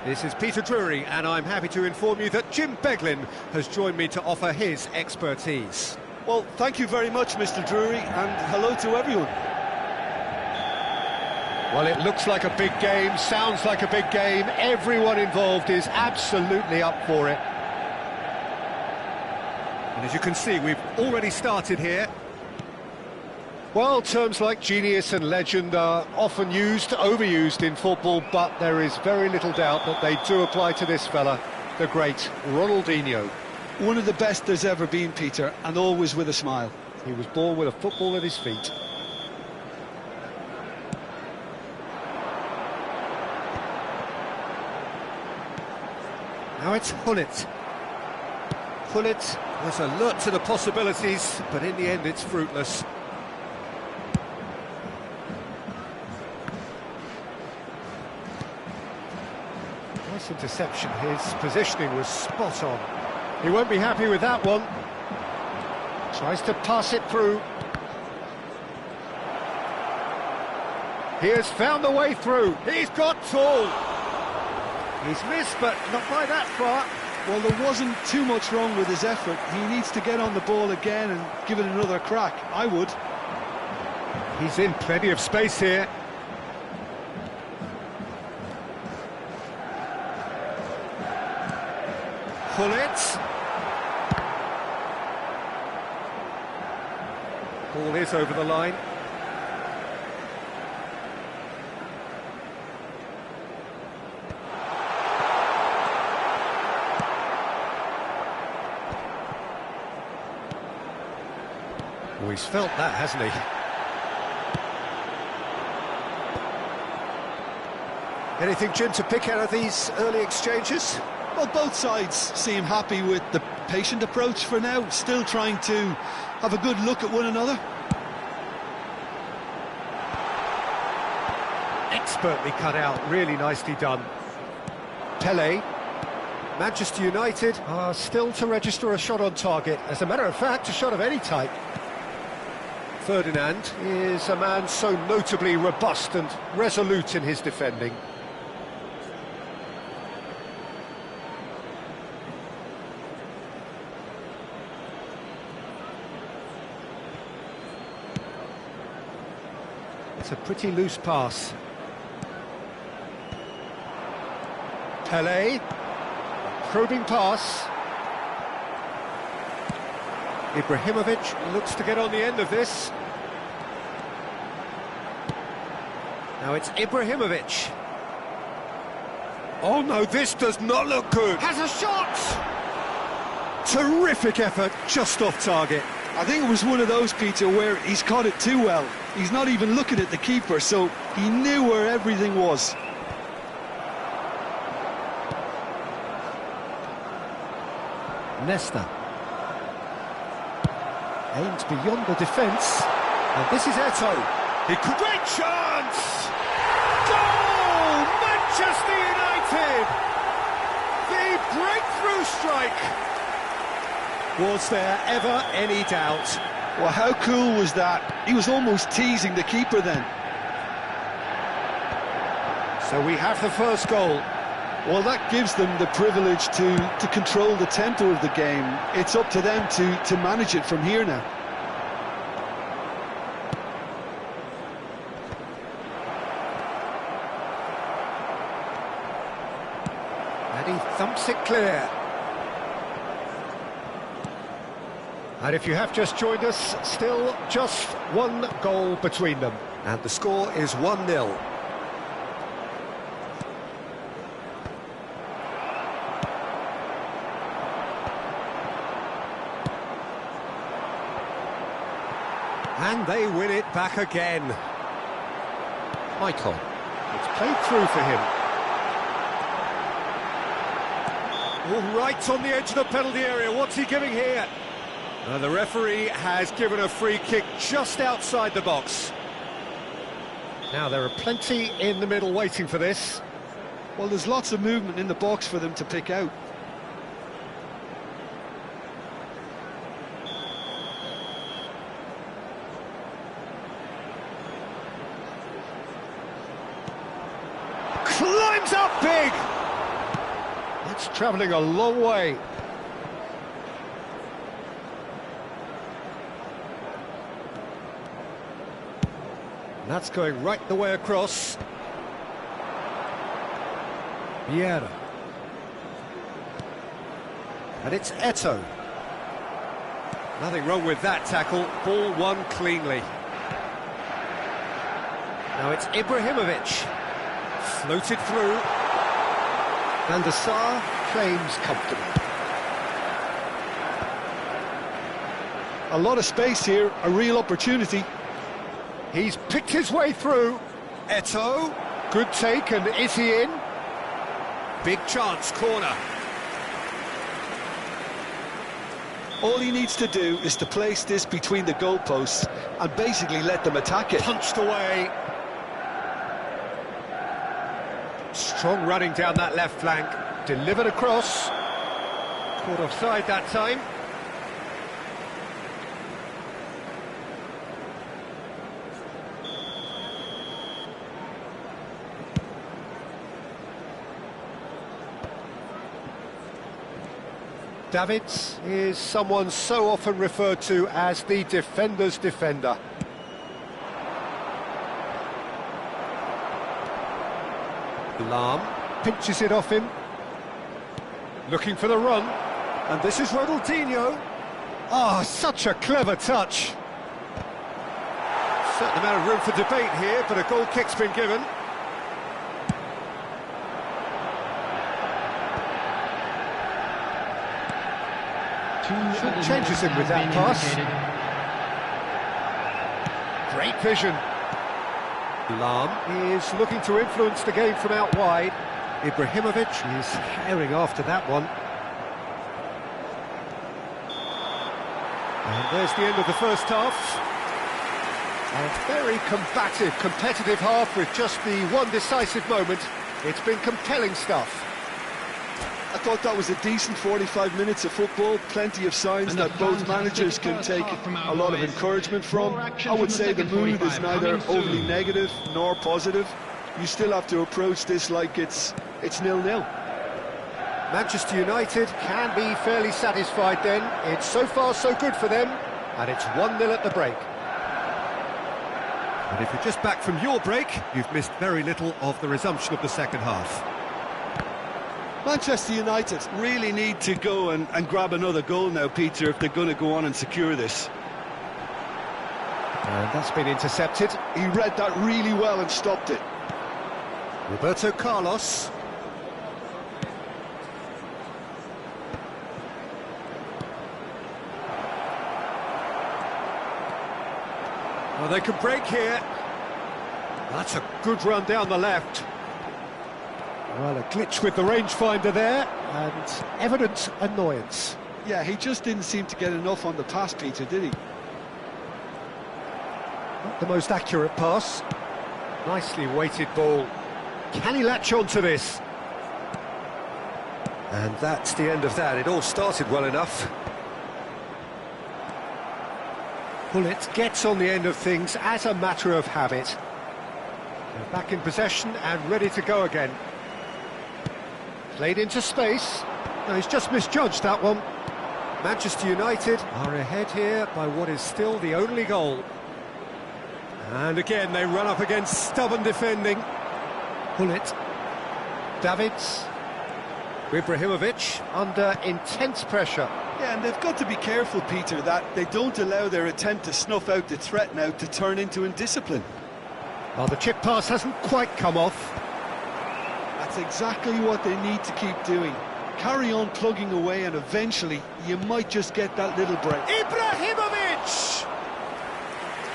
This is Peter Drury, and I'm happy to inform you that Jim Beglin has joined me to offer his expertise. Well, thank you very much, Mr. Drury, and hello to everyone. Well, it looks like a big game, sounds like a big game. Everyone involved is absolutely up for it. And as you can see, we've already started here. Well, terms like genius and legend are often used, overused in football, but there is very little doubt that they do apply to this fella, the great Ronaldinho. One of the best there's ever been, Peter, and always with a smile. He was born with a football at his feet. Now it's Gullit. Gullit was alert to the possibilities, but in the end it's fruitless. Nice interception, his positioning was spot on. He won't be happy with that one. Tries to pass it through. He has found the way through. He's got tall. He's missed, but not by that far. Well, there wasn't too much wrong with his effort. He needs to get on the ball again and give it another crack. I would. He's in plenty of space here. Gullit. Ball is over the line. Oh, he's felt that, hasn't he? Anything, Jim, to pick out of these early exchanges? Well, both sides seem happy with the patient approach for now, still trying to have a good look at one another. Expertly cut out, really nicely done. Pelé. Manchester United are still to register a shot on target. As a matter of fact, a shot of any type. Ferdinand is a man so notably robust and resolute in his defending. It's a pretty loose pass. Pelé, probing pass. Ibrahimovic looks to get on the end of this. Now it's Ibrahimovic. Oh no, this does not look good. Has a shot! Terrific effort, just off target. I think it was one of those, Peter, where he's caught it too well. He's not even looking at the keeper, so he knew where everything was. Nesta. Aims beyond the defence. And this is Eto'o. He could... Great chance! Goal! Manchester United! The breakthrough strike! Was there ever any doubt? Well, how cool was that? He was almost teasing the keeper then. So we have the first goal. Well, that gives them the privilege to control the tempo of the game. It's up to them to manage it from here now. And he thumps it clear. And if you have just joined us, still just one goal between them. And the score is 1-0. And they win it back again. Michael. It's played through for him. All right on the edge of the penalty area. What's he giving here? The referee has given a free kick just outside the box. Now there are plenty in the middle waiting for this. Well, there's lots of movement in the box for them to pick out. climbs up big! It's travelling a long way. And that's going right the way across. Vieira. And it's Eto'o. Nothing wrong with that tackle, ball won cleanly. Now it's Ibrahimovic, floated through. Van der Sar claims comfortably. A lot of space here, a real opportunity. He's picked his way through. Eto'o, good take, and is he in? Big chance, corner. All he needs to do is to place this between the goalposts and basically let them attack it. Punched away. Strong running down that left flank. Delivered across. Caught offside that time. Davids is someone so often referred to as the defender's defender. Lahm pinches it off him. Looking for the run. And this is Ronaldinho. Ah, such a clever touch. Certain amount of room for debate here, but a goal kick's been given. Changes him with that pass. Great vision. Lahm is looking to influence the game from out wide. Ibrahimovic is herring after that one. And there's the end of the first half. A very combative, competitive half with just the one decisive moment. It's been compelling stuff. I thought that was a decent 45 minutes of football, plenty of signs that both managers can take a lot of encouragement from. I would say the mood is neither overly negative nor positive. You still have to approach this like it's 0-0. Manchester United can be fairly satisfied then. It's so far so good for them, and it's 1-0 at the break. And if you're just back from your break, you've missed very little of the resumption of the second half. Manchester United really need to go and grab another goal now, Peter, if they're going to go on and secure this. And that's been intercepted. He read that really well and stopped it. Roberto Carlos. Well, they can break here. That's a good run down the left. Well, a glitch with the rangefinder there, and evident annoyance. Yeah, he just didn't seem to get enough on the pass, Peter, did he? Not the most accurate pass. Nicely weighted ball. Can he latch on to this? And that's the end of that. It all started well enough. Bullet gets on the end of things as a matter of habit. They're back in possession and ready to go again. Played into space. No, he's just misjudged that one. Manchester United are ahead here by what is still the only goal. And again, they run up against stubborn defending. Bullet. Davids. Ibrahimovic under intense pressure. Yeah, and they've got to be careful, Peter, that they don't allow their attempt to snuff out the threat now to turn into indiscipline. Well, the chip pass hasn't quite come off. That's exactly what they need to keep doing. Carry on plugging away and eventually you might just get that little break. Ibrahimovic!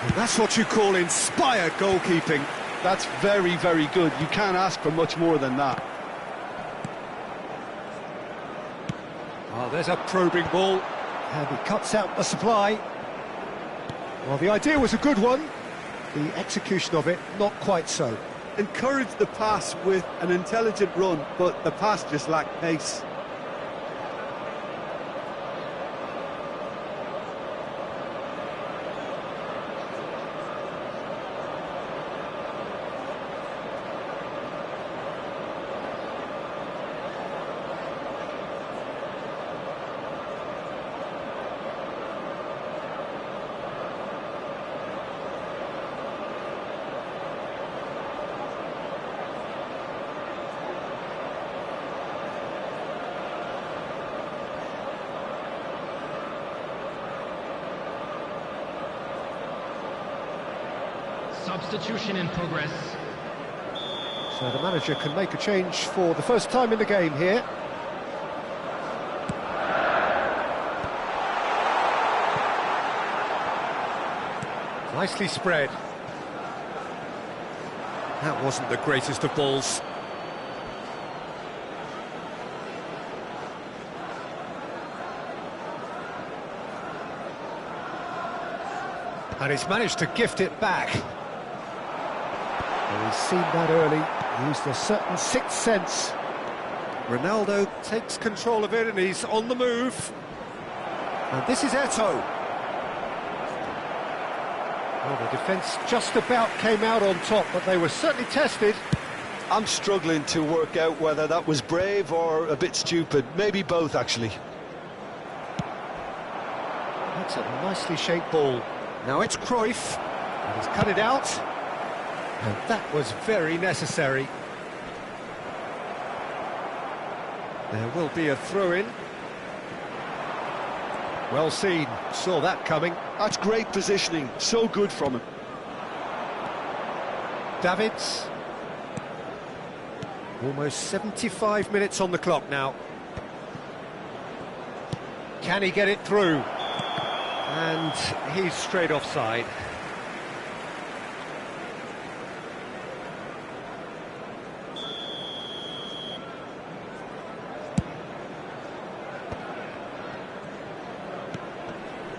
And that's what you call inspired goalkeeping. That's very, very good. You can't ask for much more than that. Oh, there's a probing ball. And he cuts out the supply. Well, the idea was a good one. The execution of it, not quite so. Encouraged the pass with an intelligent run, but the pass just lacked pace. Substitution in progress. So the manager can make a change for the first time in the game here. Nicely spread. That wasn't the greatest of balls. And he's managed to gift it back. Well, he's seen that early, used a certain sixth sense. Ronaldo takes control of it and he's on the move. And this is Eto'o. Well, the defence just about came out on top, but they were certainly tested. I'm struggling to work out whether that was brave or a bit stupid. Maybe both, actually. That's a nicely shaped ball. Now it's Cruyff, and he's cut it out, and that was very necessary. There will be a throw-in. Well seen, saw that coming. That's great positioning, so good from him. Davids. Almost 75 minutes on the clock now. Can he get it through? And he's straight offside.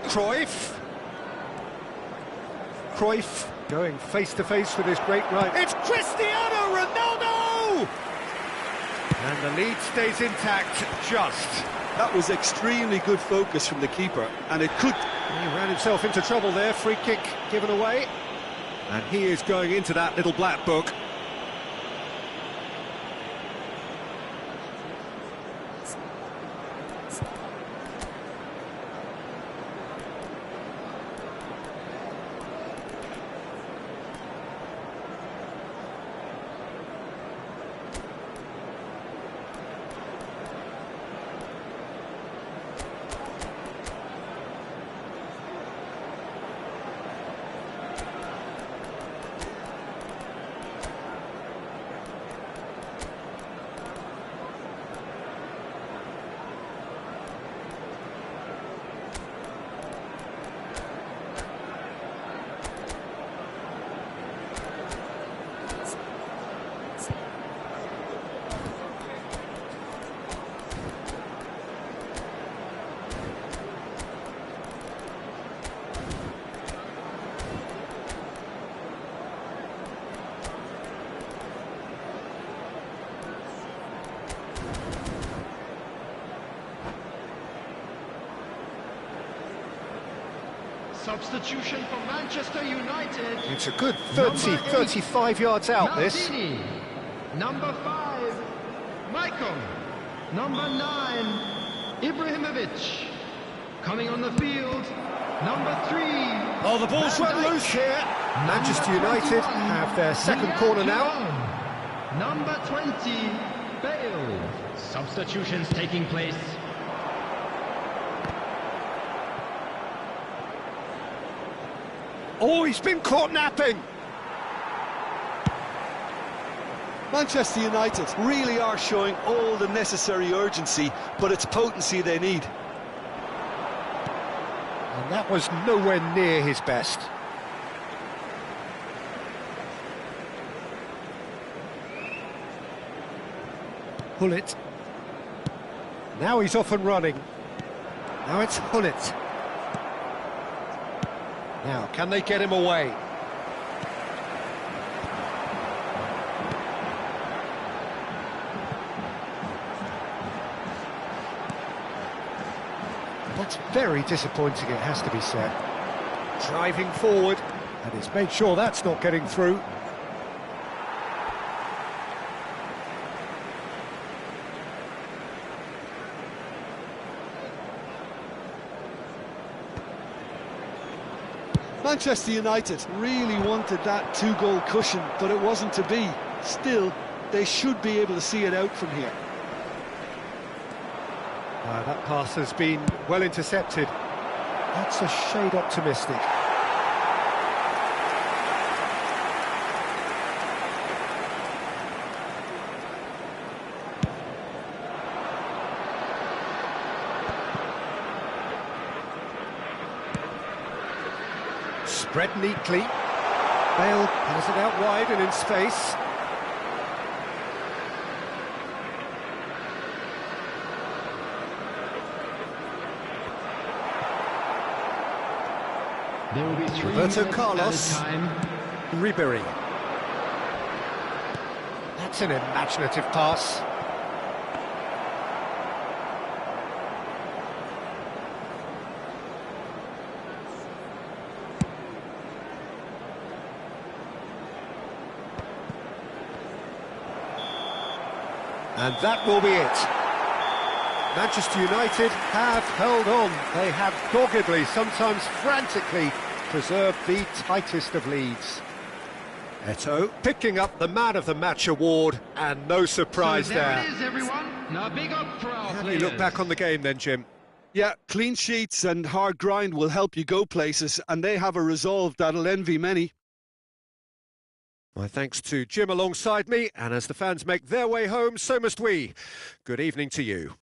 Cruyff. Cruyff going face-to-face with his great right. It's Cristiano Ronaldo! And the lead stays intact, just. That was extremely good focus from the keeper, and it could... He ran himself into trouble there, free kick given away. And he is going into that little black book. Substitution for Manchester United. It's a good 35 yards out, this. Maldini. Number 5, Michael. Number 9, Ibrahimovic. Coming on the field, number 3. Oh, the ball's run loose here. Manchester United have their second corner now. Number 20, Bale. Substitutions taking place. Oh, he's been caught napping. Manchester United really are showing all the necessary urgency, but it's potency they need. And that was nowhere near his best. Hullet. Now he's off and running. Now it's Hullet. Now, can they get him away? That's very disappointing, it has to be said. Driving forward, and he's made sure that's not getting through. Manchester United really wanted that two-goal cushion, but it wasn't to be. Still, they should be able to see it out from here. That pass has been well intercepted. That's a shade optimistic. Spread neatly. Bale has it out wide and in space. There will be 3 Roberto minutes Carlos. added time. Ribery. That's an imaginative pass. And that will be it. Manchester United have held on. They have doggedly, sometimes frantically, preserved the tightest of leads. Eto'o picking up the Man of the Match award, and no surprise So there. it is, everyone. Now big up for our How do you look players. back on the game then, Jim? Yeah, clean sheets and hard grind will help you go places, and they have a resolve that'll envy many. My thanks to Jim alongside me, and as the fans make their way home, so must we. Good evening to you.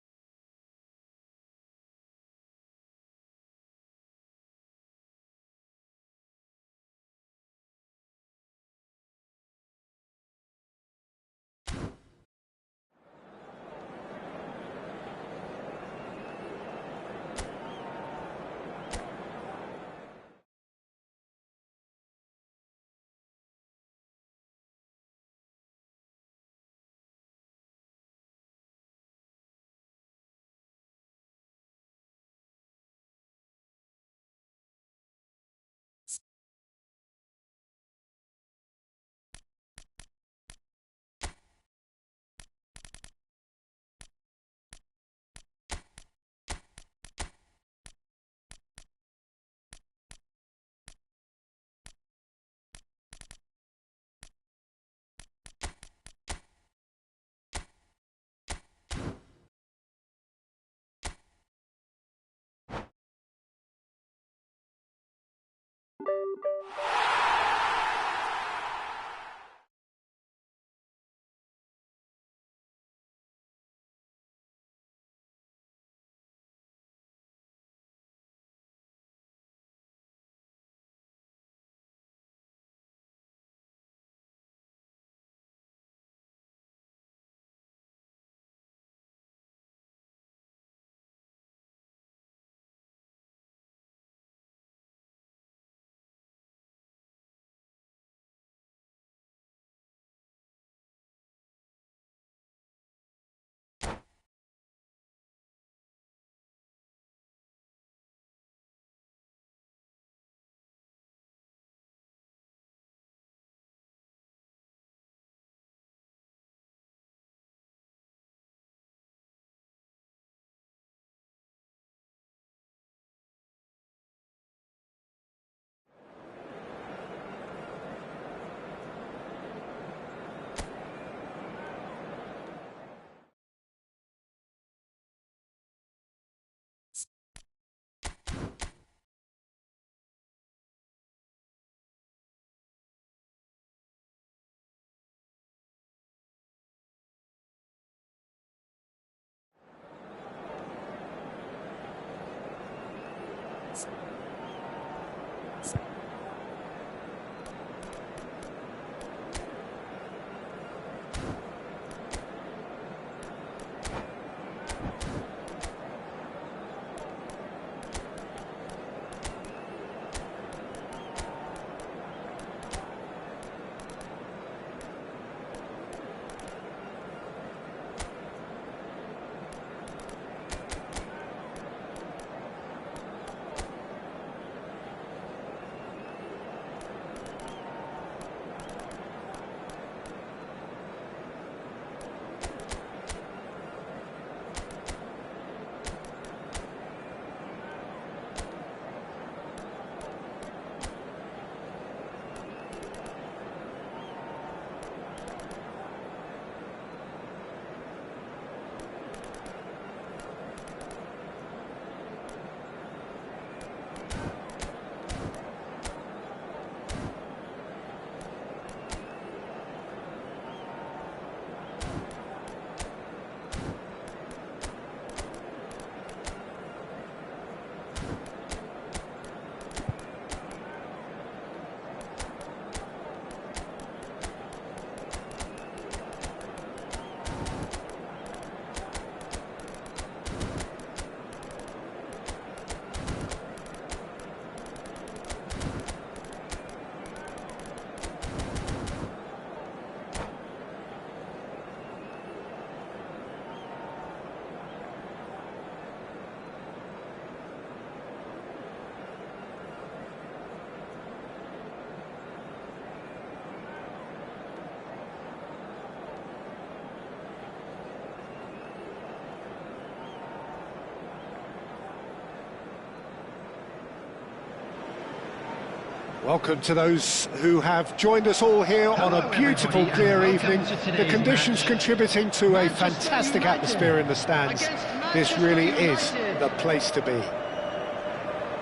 Welcome to those who have joined us all here on a beautiful, clear evening. The conditions contributing to a fantastic atmosphere in the stands. This really is the place to be.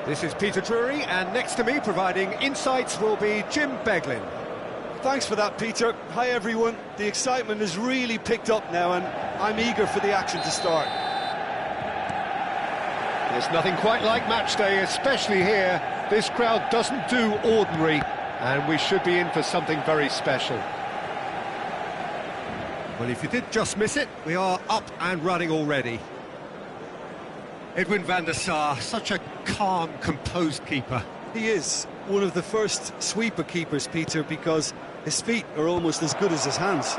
This is Peter Drury, and next to me, providing insights, will be Jim Beglin. Thanks for that, Peter. Hi, everyone. The excitement has really picked up now, and I'm eager for the action to start. There's nothing quite like match day, especially here. This crowd doesn't do ordinary, and we should be in for something very special. Well, if you did just miss it, we are up and running already. Edwin van der Sar, such a calm, composed keeper. He is one of the first sweeper keepers, Peter, because his feet are almost as good as his hands.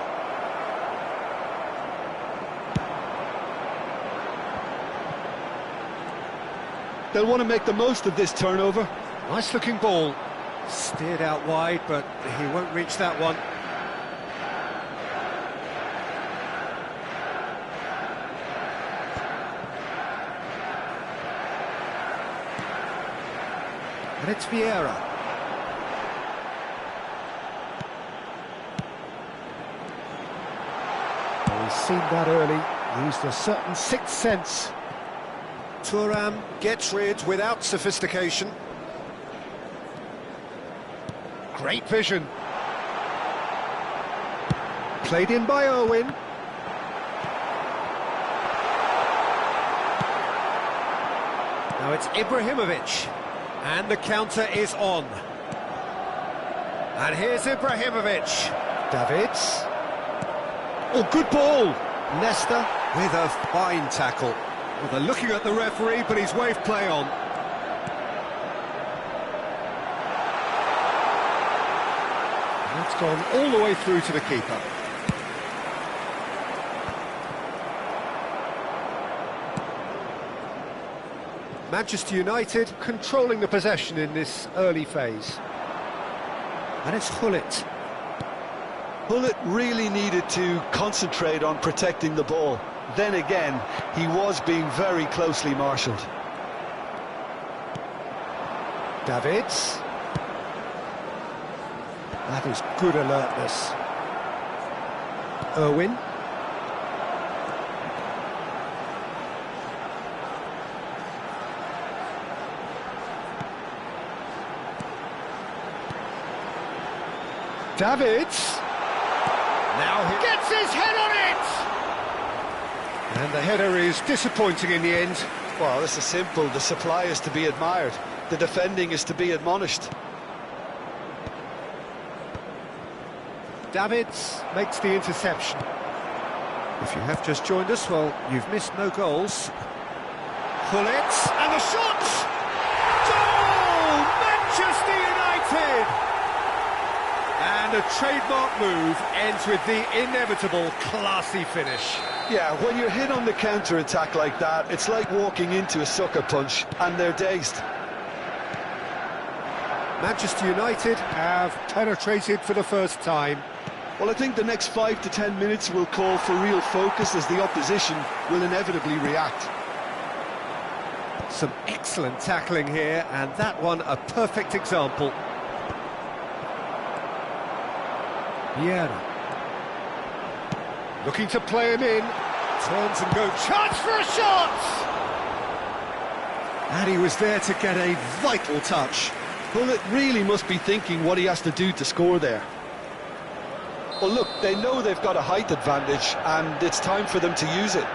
They'll want to make the most of this turnover. Nice looking ball. Steered out wide, but he won't reach that one. And it's Vieira. Well, he's seen that early, used a certain sixth sense. Thuram gets rid without sophistication. Great vision. Played in by Owen. Now it's Ibrahimovic. And the counter is on. And here's Ibrahimovic. Davids. Oh, good ball. Nesta with a fine tackle. Well, they're looking at the referee, but he's waved play on. That's gone all the way through to the keeper. Manchester United controlling the possession in this early phase. And it's Hullet. Hullet really needed to concentrate on protecting the ball. Then again, he was being very closely marshalled. Davids. That is good alertness. Irwin. Davids. Now he gets his head on it! And the header is disappointing in the end. Well, this is simple. The supply is to be admired. The defending is to be admonished. Davids makes the interception. If you have just joined us, well, you've missed no goals. Hullet, and the shot! Goal! Manchester United! And a trademark move ends with the inevitable classy finish. Yeah, when you're hit on the counter-attack like that, it's like walking into a sucker punch, and they're dazed. Manchester United have penetrated for the first time. Well, I think the next 5 to 10 minutes will call for real focus as the opposition will inevitably react. Some excellent tackling here, and that one a perfect example. Vieira. Looking to play him in. Turns and goes. Chance for a shot! And he was there to get a vital touch. Hullet really must be thinking what he has to do to score there. Well, look, they know they've got a height advantage, and it's time for them to use it.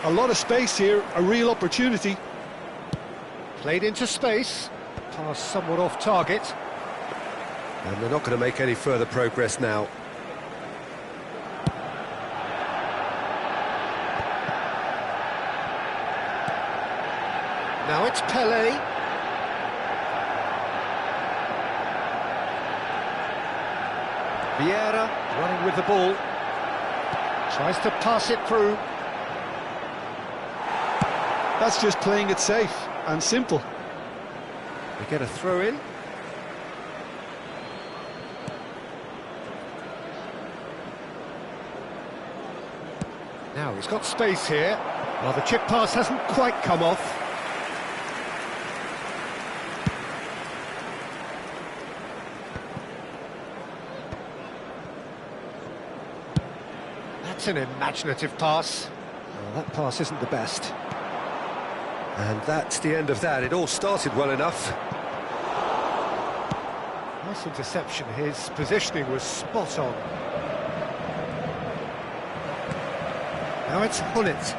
A lot of space here, a real opportunity. Played into space, pass somewhat off target. And they're not going to make any further progress now. Now it's Pele. Vieira running with the ball. Tries to pass it through. That's just playing it safe and simple. We get a throw in. Now he's got space here. Well, the chip pass hasn't quite come off. That's an imaginative pass. Well, that pass isn't the best. And that's the end of that. It all started well enough. Nice interception. His positioning was spot on. Now it's Hullet.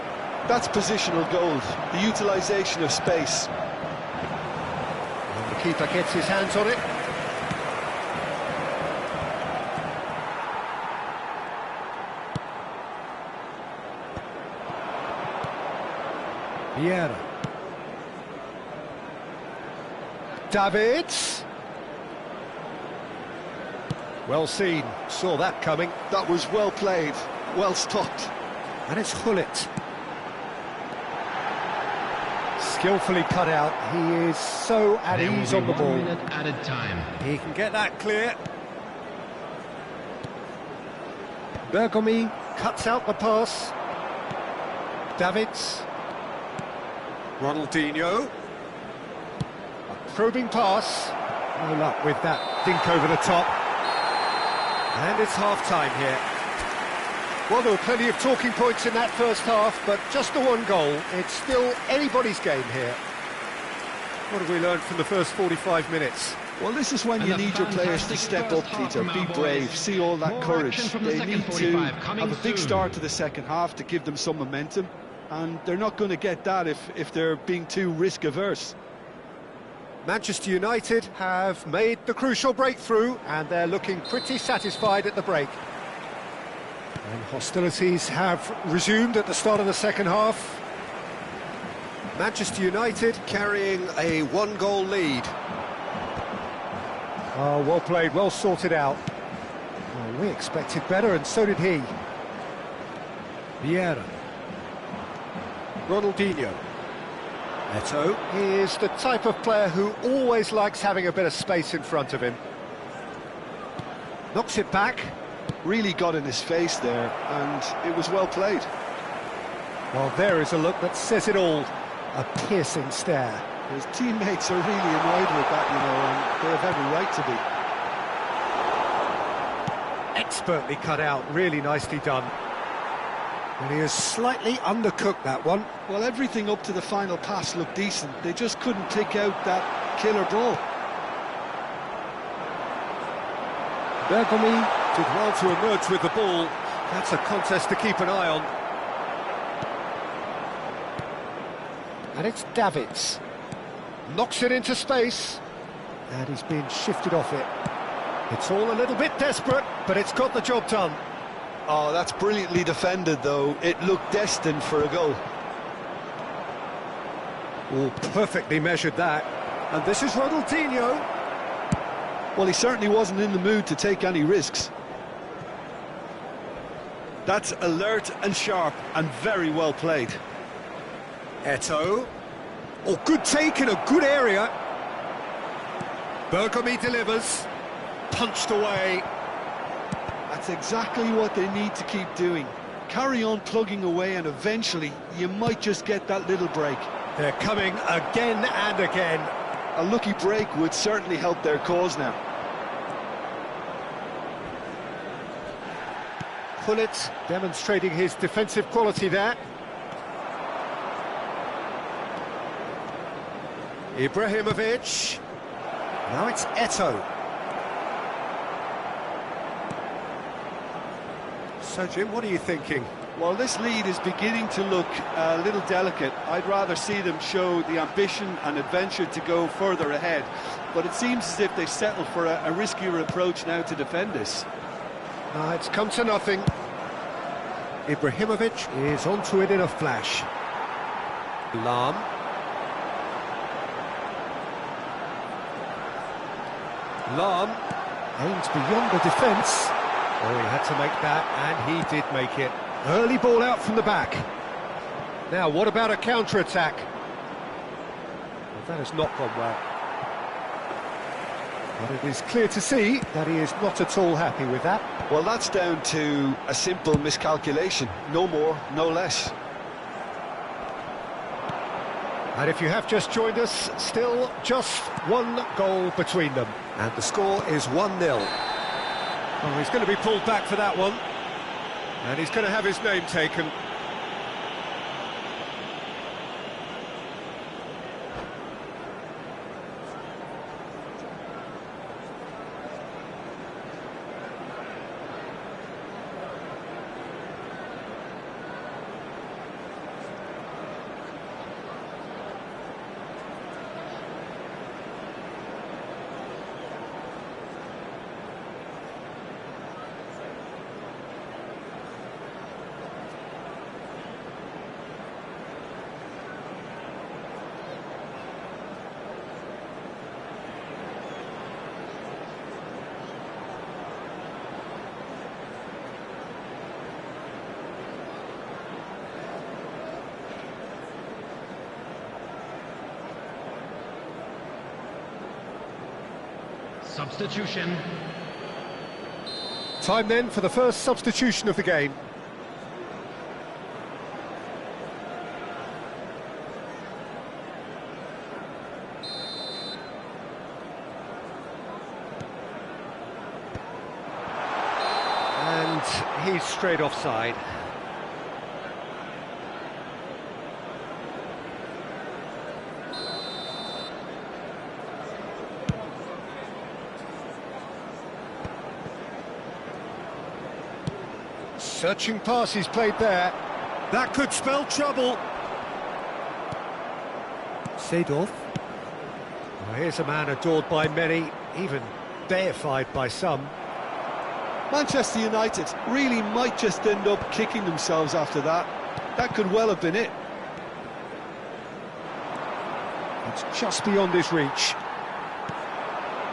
That's positional gold, the utilisation of space. And the keeper gets his hands on it. Vieira. Davids. Well seen, saw that coming. That was well played, well stopped. And it's Hullet. Skillfully cut out. He is so at ease on the ball. 1 minute added time. He can get that clear. Bergomi cuts out the pass. Davids. Ronaldinho. A probing pass. No luck with that dink over the top. And it's half-time here. Well, there were plenty of talking points in that first half, but just the one goal. It's still anybody's game here. What have we learned from the first 45 minutes? Well, this is when you need your players to step up, Peter, be brave, see all that courage. They need to have a big start to the second half to give them some momentum, and they're not going to get that if they're being too risk-averse. Manchester United have made the crucial breakthrough, and they're looking pretty satisfied at the break. And hostilities have resumed at the start of the second half. Manchester United carrying a one-goal lead. Oh, well played, well sorted out. Well, we expected better, and so did he. Vieira. Ronaldinho. Eto'o. He is the type of player who always likes having a bit of space in front of him. Knocks it back. Really got in his face there, and it was well played. Well, there is a look that says it all. A piercing stare. His teammates are really annoyed with that, you know, and they have every right to be. Expertly cut out, really nicely done. And he has slightly undercooked that one. Well, everything up to the final pass looked decent. They just couldn't pick out that killer ball. Bergomi did well to emerge with the ball. That's a contest to keep an eye on. And it's Davids. Knocks it into space. And he's being shifted off it. It's all a little bit desperate, but it's got the job done. Oh, that's brilliantly defended, though. It looked destined for a goal. Oh, perfectly measured that. And this is Ronaldinho. Well, he certainly wasn't in the mood to take any risks. That's alert and sharp and very well played. Eto'o. Oh, good take in a good area. Bergomi delivers. Punched away. That's exactly what they need to keep doing. Carry on plugging away, and eventually you might just get that little break. They're coming again and again. A lucky break would certainly help their cause now. Hullet demonstrating his defensive quality there. Ibrahimovic. Now it's Eto'o. So, Jim, what are you thinking? Well, this lead is beginning to look a little delicate. I'd rather see them show the ambition and adventure to go further ahead. But it seems as if they settle for a riskier approach now to defend this. It's come to nothing. Ibrahimovic is onto it in a flash. Lam. Lahm aims beyond the defence. Oh, he had to make that, and he did make it. Early ball out from the back. Now, what about a counter-attack? Well, that has not gone well. But it is clear to see that he is not at all happy with that. Well, that's down to a simple miscalculation. No more, no less. And if you have just joined us, still just one goal between them. And the score is 1-0. Oh, he's going to be pulled back for that one. And he's going to have his name taken. Substitution. Time then for the first substitution of the game. And he's straight offside. Searching pass he's played there. That could spell trouble. Seedorf. Well, here's a man adored by many, even deified by some. Manchester United really might just end up kicking themselves after that. That could well have been it. It's just beyond his reach.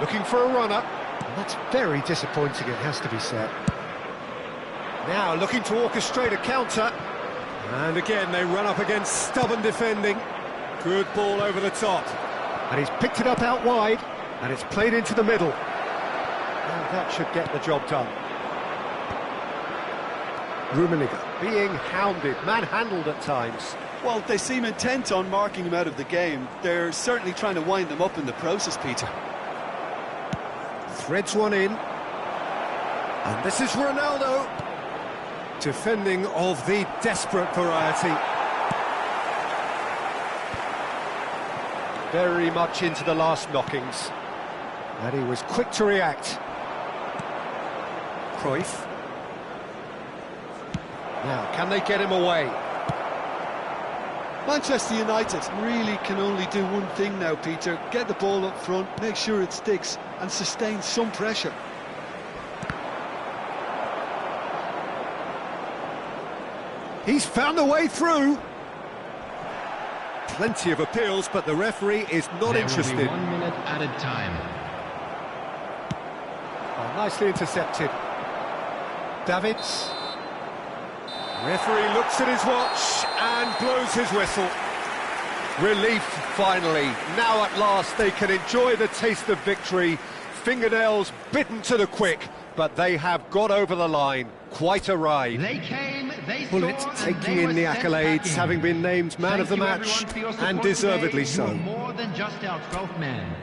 Looking for a runner. And that's very disappointing, it has to be said. Now looking to orchestrate a counter. And again they run up against stubborn defending. Good ball over the top. And he's picked it up out wide. And it's played into the middle. And that should get the job done. Rummenigge being hounded, manhandled at times. Well, they seem intent on marking him out of the game. They're certainly trying to wind them up in the process, Peter. Threads one in. And this is Ronaldo. Defending of the desperate variety. Very much into the last knockings. And he was quick to react. Cruyff. Now, can they get him away? Manchester United really can only do one thing now, Peter. Get the ball up front, make sure it sticks, and sustain some pressure. He's found a way through. Plenty of appeals, but the referee is not interested. There will be 1 minute added time. Oh, nicely intercepted. Davids. Referee looks at his watch and blows his whistle. Relief, finally. Now at last they can enjoy the taste of victory. Fingernails bitten to the quick, but they have got over the line. Quite a ride. They came, they Pullet scored, taking in the accolades, having been named man of the match, and deservedly so. More than just our 12th man.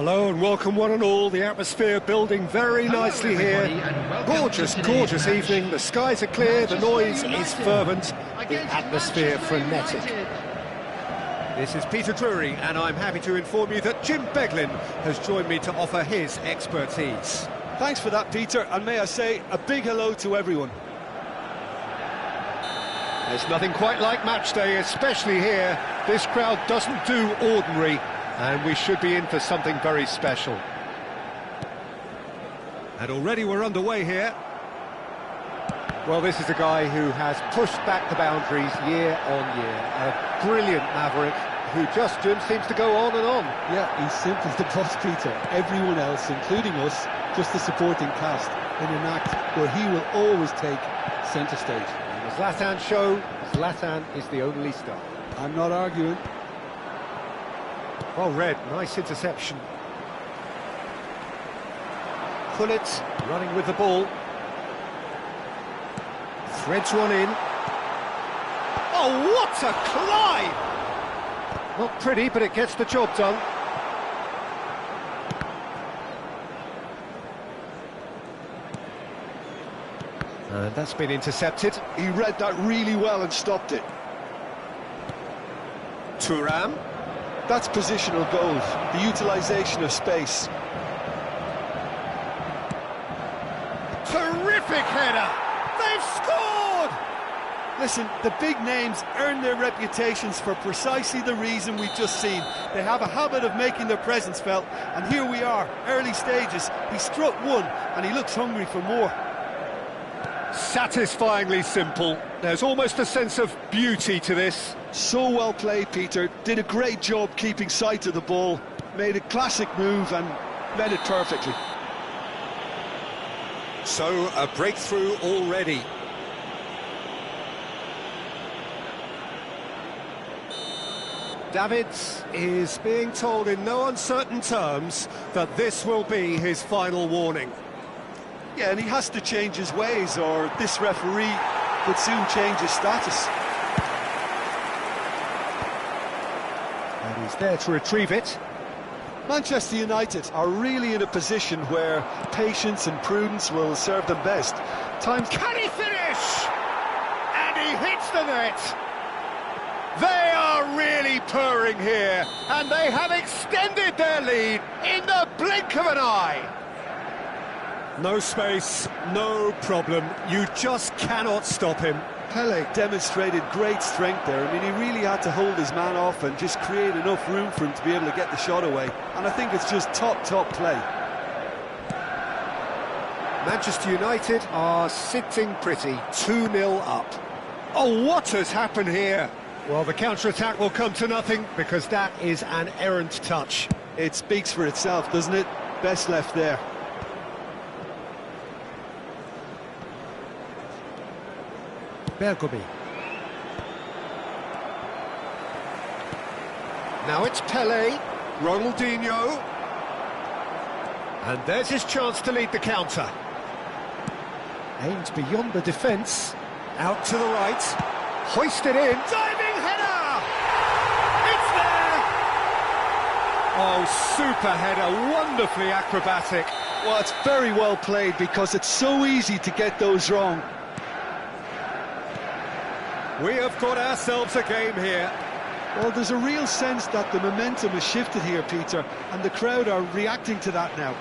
Hello and welcome one and all. The atmosphere building very nicely here. Gorgeous, gorgeous evening. The skies are clear, the noise is fervent, the atmosphere frenetic. This is Peter Drury, and I'm happy to inform you that Jim Beglin has joined me to offer his expertise. Thanks for that, Peter, and may I say a big hello to everyone. There's nothing quite like match day, especially here. This crowd doesn't do ordinary, and we should be in for something very special. And already we're underway here. Well, this is a guy who has pushed back the boundaries year on year. A brilliant maverick who just, Jim, seems to go on and on. Yeah, he's simply the boss, Peter. Everyone else, including us, just the supporting cast in an act where he will always take centre stage. And the Zlatan show, Zlatan is the only star. I'm not arguing. Well read, nice interception. Gullit running with the ball. Threads one in. Oh, what a climb! Not pretty, but it gets the job done. And that's been intercepted. He read that really well and stopped it. Thuram. That's positional goals, the utilisation of space. Terrific header! They've scored! Listen, the big names earn their reputations for precisely the reason we've just seen. They have a habit of making their presence felt, and here we are, early stages. He struck one, and he looks hungry for more. Satisfyingly simple. There's almost a sense of beauty to this. So well played, Peter. Did a great job keeping sight of the ball. Made a classic move and read it perfectly. So, a breakthrough already. Davids is being told in no uncertain terms that this will be his final warning. Yeah, and he has to change his ways, or this referee could soon change his status. And he's there to retrieve it. Manchester United are really in a position where patience and prudence will serve them best. Can he finish? And he hits the net. They are really purring here, and they have extended their lead in the blink of an eye. No space, no problem. You just cannot stop him. Pele demonstrated great strength there. I mean, he really had to hold his man off and just create enough room for him to be able to get the shot away. And I think it's just top play. Manchester United are sitting pretty, 2-0 up. Oh, what has happened here? Well, the counter-attack will come to nothing because that is an errant touch. It speaks for itself, doesn't it? Best left there. Bergobi. Now it's Pele, Ronaldinho. And there's his chance to lead the counter. Aimed beyond the defence. Out to the right. Hoisted in. Diving header! It's there! Oh, super header. Wonderfully acrobatic. Well, it's very well played because it's so easy to get those wrong. We have got ourselves a game here. Well, there's a real sense that the momentum has shifted here, Peter, and the crowd are reacting to that now.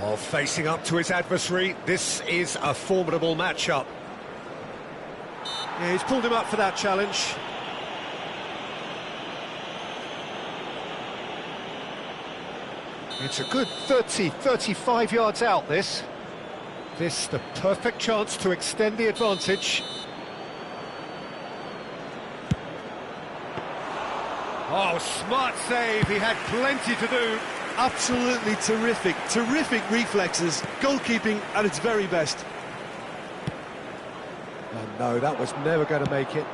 Oh, facing up to his adversary, this is a formidable matchup. Yeah, he's pulled him up for that challenge. It's a good 35 yards out, this. This, the perfect chance to extend the advantage. Oh, smart save, he had plenty to do. Absolutely terrific reflexes, goalkeeping at its very best. Oh no, that was never going to make it.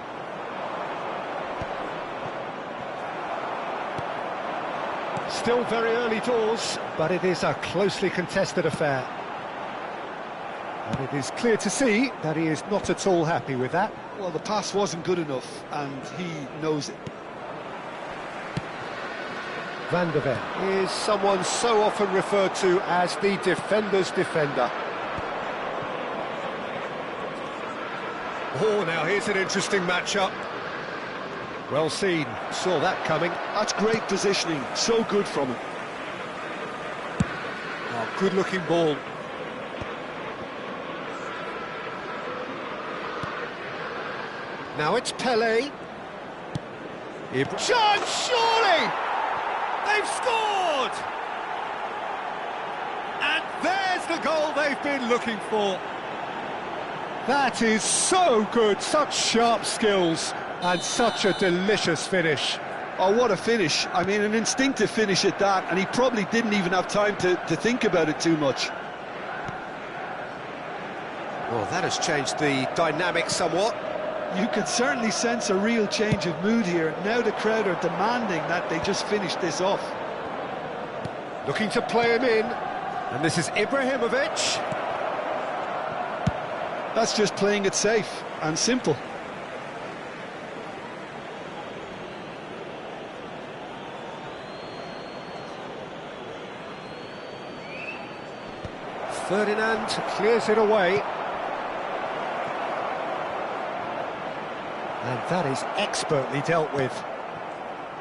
Still very early doors, but it is a closely contested affair. And it is clear to see that he is not at all happy with that. Well, the pass wasn't good enough, and he knows it. Van der Ven is someone so often referred to as the defender's defender. Oh, now here's an interesting matchup. Well seen, saw that coming. That's great positioning, so good from him. Oh, good-looking ball. Now it's Pelé. Chance, surely! They've scored! And there's the goal they've been looking for. That is so good, such sharp skills, and such a delicious finish. Oh, what a finish. I mean, an instinctive finish at that, and he probably didn't even have time to think about it too much. Well, that has changed the dynamic somewhat. You can certainly sense a real change of mood here. Now the crowd are demanding that they just finish this off. Looking to play him in, and this is Ibrahimovic. That's just playing it safe and simple. Ferdinand clears it away. And that is expertly dealt with.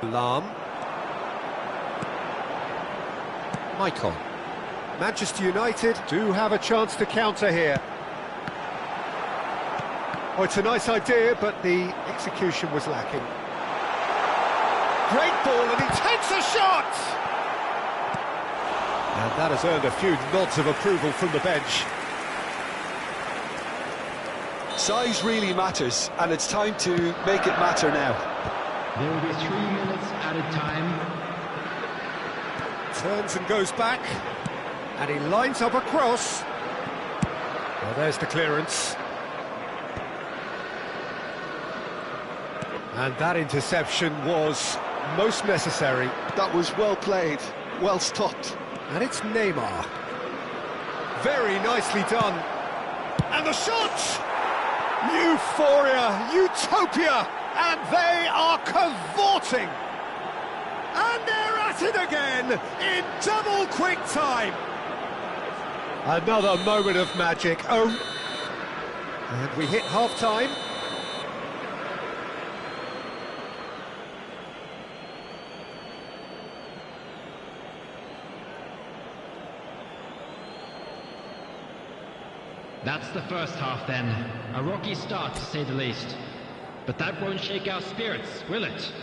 Lahm. Michael. Manchester United do have a chance to counter here. Oh, it's a nice idea, but the execution was lacking. Great ball, and he takes a shot! And that has earned a few nods of approval from the bench. Size really matters, and it's time to make it matter now. There will be 3 minutes added time. Turns and goes back, and he lines up a cross. Well, there's the clearance. And that interception was most necessary. That was well played, well stopped. And it's Neymar. Very nicely done. And the shot! Euphoria, utopia, and they are cavorting. And they're at it again in double quick time. Another moment of magic. Oh, and we hit half-time. That's the first half then. A rocky start, to say the least. But that won't shake our spirits, will it?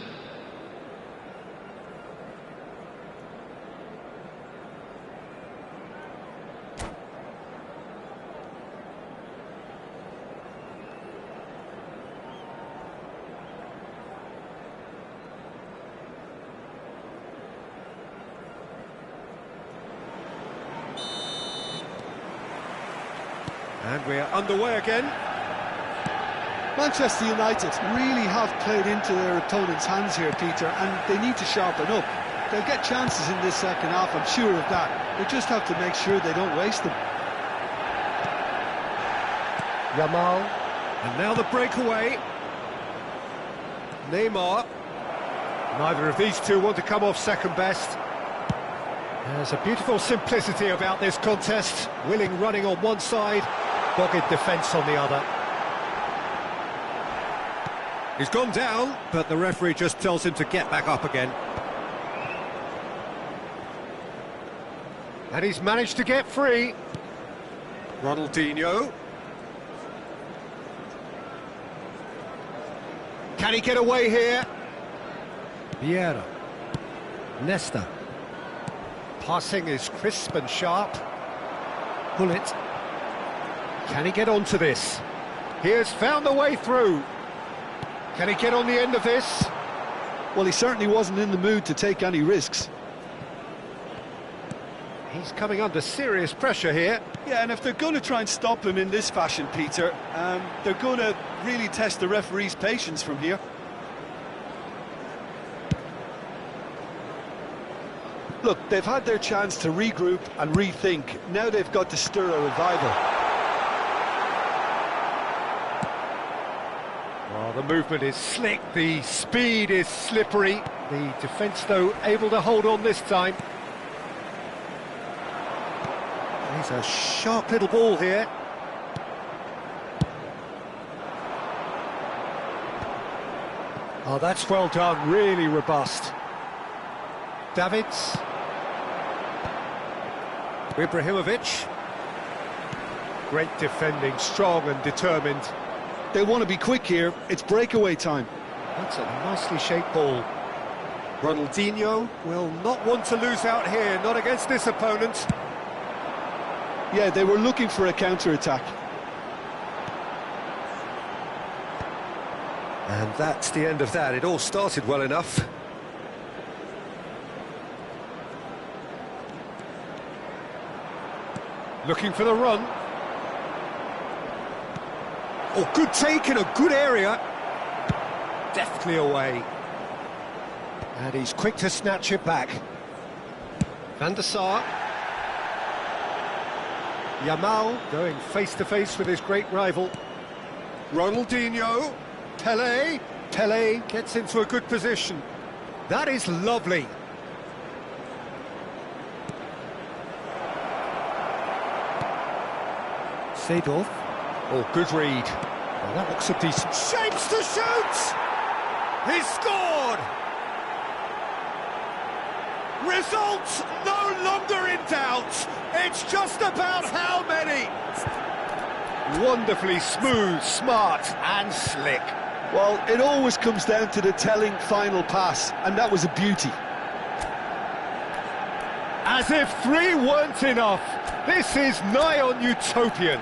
And we're underway again. Manchester United really have played into their opponent's hands here, Peter, and they need to sharpen up. They'll get chances in this second half, I'm sure of that. They just have to make sure they don't waste them. Yamal. And now the breakaway. Neymar. Neither of these two want to come off second best. There's a beautiful simplicity about this contest. Willing running on one side, dogged defence on the other. He's gone down, but the referee just tells him to get back up again. And he's managed to get free. Ronaldinho. Can he get away here? Vieira. Nesta. Passing is crisp and sharp. Bullet. Can he get onto this? He has found the way through. Can he get on the end of this? Well, he certainly wasn't in the mood to take any risks. He's coming under serious pressure here. Yeah, and if they're going to try and stop him in this fashion, Peter, they're going to really test the referee's patience from here. Look, they've had their chance to regroup and rethink. Now they've got to stir a revival. Well, the movement is slick, the speed is slippery. The defence, though, able to hold on this time. He's a sharp little ball here. Oh, that's well done, really robust. Davids. Ibrahimovic. Great defending, strong and determined. They want to be quick here, it's breakaway time. That's a nicely shaped ball. Ronaldinho will not want to lose out here, not against this opponent. Yeah, they were looking for a counter-attack. And that's the end of that. It all started well enough. Looking for the run. Oh, good take in a good area. Deftly away. And he's quick to snatch it back. Van der Sar. Yamal going face-to-face with his great rival. Ronaldinho. Pelé. Pelé gets into a good position. That is lovely. Seedorf. Oh, good read. Well, that looks a decent... Shapes to shoot! He's scored! Result no longer in doubt. It's just about how many. Wonderfully smooth, smart and slick. Well, it always comes down to the telling final pass, and that was a beauty. As if 3 weren't enough. This is nigh on utopian.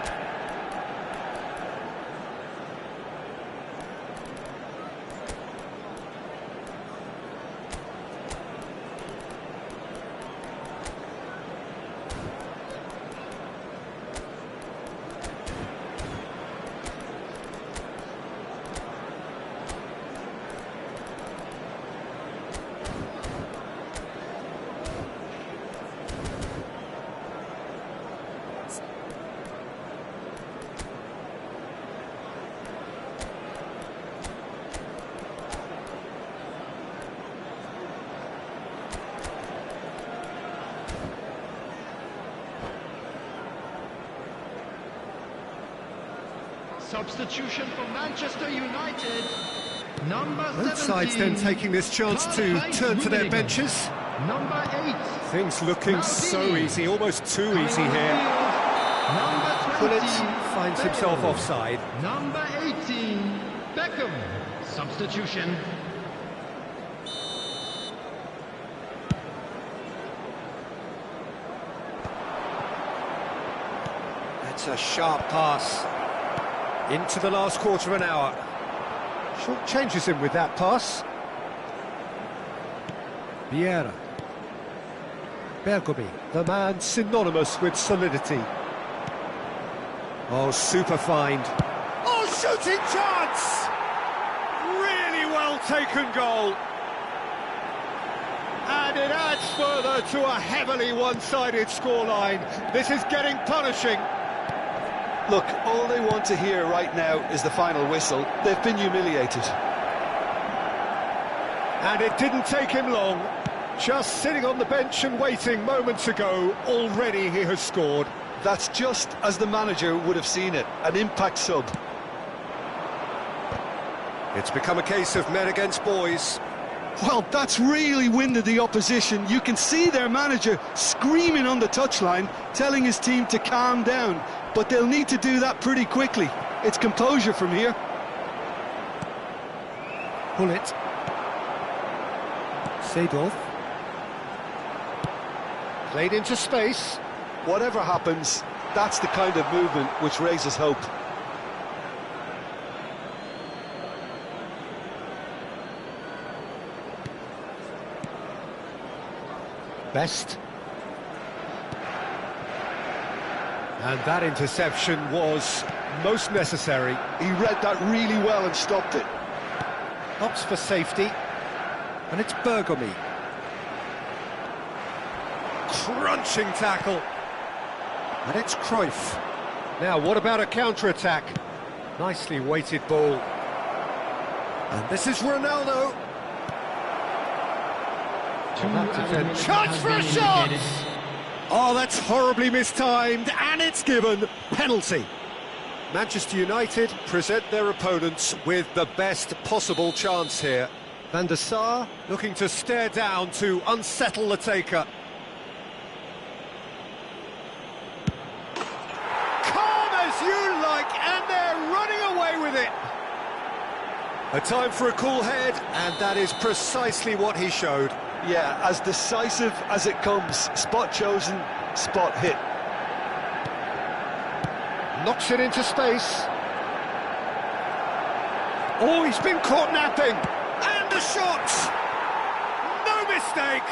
Substitution for Manchester United. Number 17. Both sides then taking this chance to turn to their benches. Number 8. Things looking so easy, almost too easy here. Number 20. Pullet finds himself offside. Number 18. Beckham. Substitution. That's a sharp pass. Into the last quarter of an hour. Short changes him with that pass. Vieira. Bergomi, the man synonymous with solidity. Oh, super find. Oh, shooting chance! Really well taken goal. And it adds further to a heavily one-sided scoreline. This is getting punishing. Look, all they want to hear right now is the final whistle. They've been humiliated. And it didn't take him long. Just sitting on the bench and waiting moments ago, already he has scored. That's just as the manager would have seen it, an impact sub. It's become a case of men against boys. Well, that's really winded the opposition. You can see their manager screaming on the touchline, telling his team to calm down. But they'll need to do that pretty quickly. It's composure from here. Pullet. Seedorf. Played into space. Whatever happens, that's the kind of movement which raises hope. Best. And that interception was most necessary. He read that really well and stopped it. Opts for safety. And it's Bergomi. Crunching tackle. And it's Cruyff. Now, what about a counter-attack? Nicely weighted ball. And this is Ronaldo. Chance for a shot! Oh, that's horribly mistimed, and it's given. Penalty. Manchester United present their opponents with the best possible chance here. Van der Sar looking to stare down to unsettle the taker. Calm as you like, and they're running away with it. A time for a cool head, and that is precisely what he showed. Yeah, as decisive as it comes. Spot chosen, spot hit. Knocks it into space. Oh, he's been caught napping. And a shot! No mistake!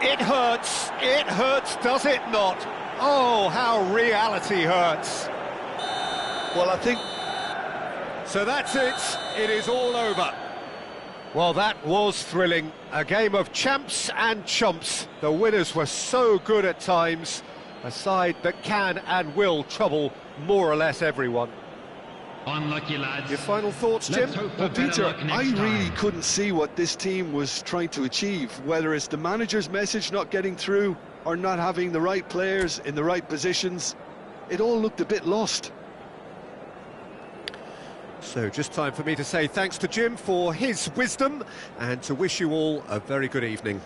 It hurts, does it not? Oh, how reality hurts. Well, I think... So that's it is all over. Well, that was thrilling. A game of champs and chumps. The winners were so good at times. A side that can and will trouble more or less everyone. Unlucky lads. Your final thoughts, Jim? Well, Peter, I really couldn't see what this team was trying to achieve, whether it's the manager's message not getting through or not having the right players in the right positions. It all looked a bit lost. So just time for me to say thanks to Jim for his wisdom and to wish you all a very good evening.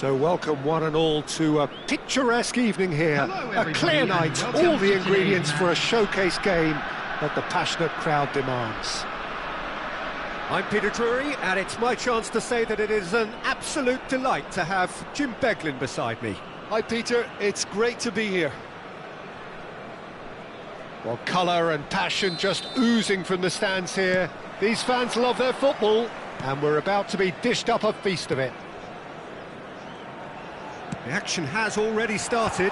So welcome one and all to a picturesque evening here. A clear night, all the ingredients for a showcase game that the passionate crowd demands. I'm Peter Drury, and it's my chance to say that it is an absolute delight to have Jim Beglin beside me. Hi Peter, it's great to be here. Well, colour and passion just oozing from the stands here. These fans love their football, and we're about to be dished up a feast of it. The action has already started.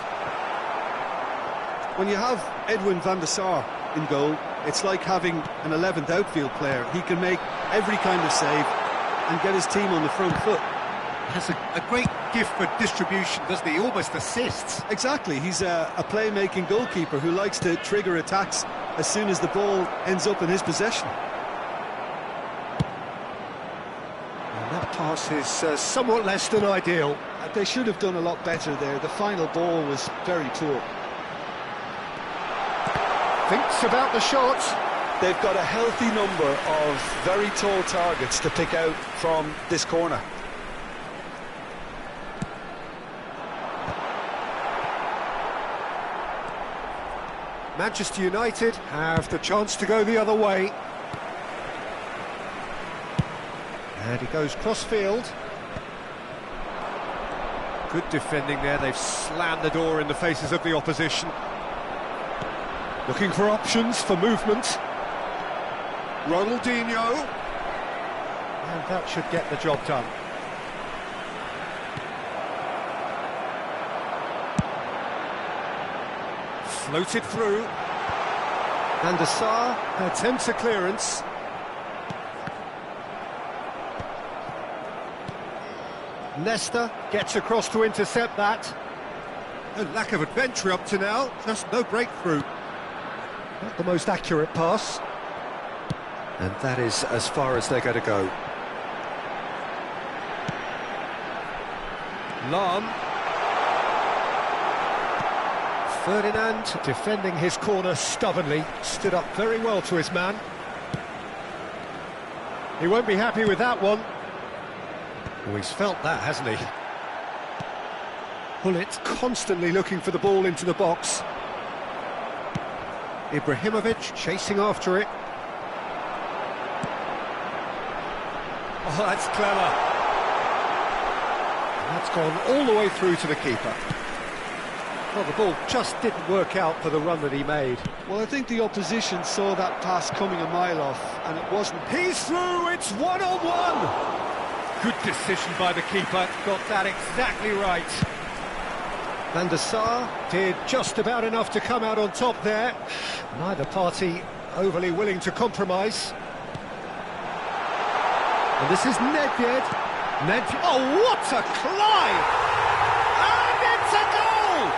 When you have Edwin van der Sar in goal, it's like having an 11th outfield player. He can make every kind of save and get his team on the front foot. Has a great gift for distribution, doesn't he? Almost assists. Exactly, he's a playmaking goalkeeper who likes to trigger attacks as soon as the ball ends up in his possession. And that pass is somewhat less than ideal. They should have done a lot better there. The final ball was very poor. Thinks about the shot. They've got a healthy number of very tall targets to pick out from this corner. Manchester United have the chance to go the other way. And he goes cross-field. Good defending there, they've slammed the door in the faces of the opposition. Looking for options for movement. Ronaldinho. And that should get the job done. Floated through. Van der Sar attempts a clearance. Nesta gets across to intercept that. A lack of adventure up to now, just no breakthrough. Not the most accurate pass. And that is as far as they're going to go. Lahm. Ferdinand defending his corner stubbornly, stood up very well to his man. He won't be happy with that one. Oh, he's felt that, hasn't he? Gullit constantly looking for the ball into the box. Ibrahimovic chasing after it. Oh, that's clever. And that's gone all the way through to the keeper. Well, the ball just didn't work out for the run that he made. Well, I think the opposition saw that pass coming a mile off, and it wasn't. He's through, it's one-on-one! Good decision by the keeper, got that exactly right. Van der Sar did just about enough to come out on top there. Neither party overly willing to compromise. And this is Nedved. Oh, what a climb! And it's a goal!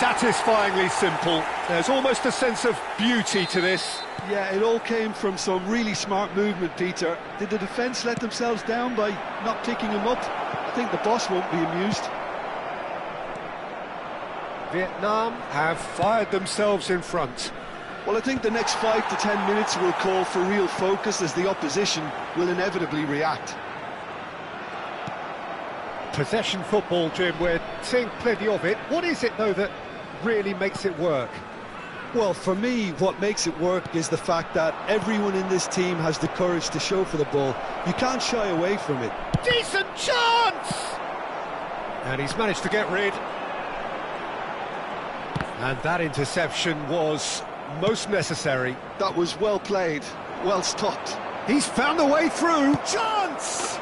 Satisfyingly simple. There's almost a sense of beauty to this. Yeah, it all came from some really smart movement, Peter. Did the defence let themselves down by not picking him up? I think the boss won't be amused. Vietnam have fired themselves in front. Well, I think the next 5 to 10 minutes will call for real focus as the opposition will inevitably react. Possession football, Jim, we're seeing plenty of it. What is it, though, that really makes it work? Well, for me, what makes it work is the fact that everyone in this team has the courage to show for the ball. You can't shy away from it. Decent chance! And he's managed to get rid. And that interception was most necessary. That was well played, well stopped. He's found a way through. Chance!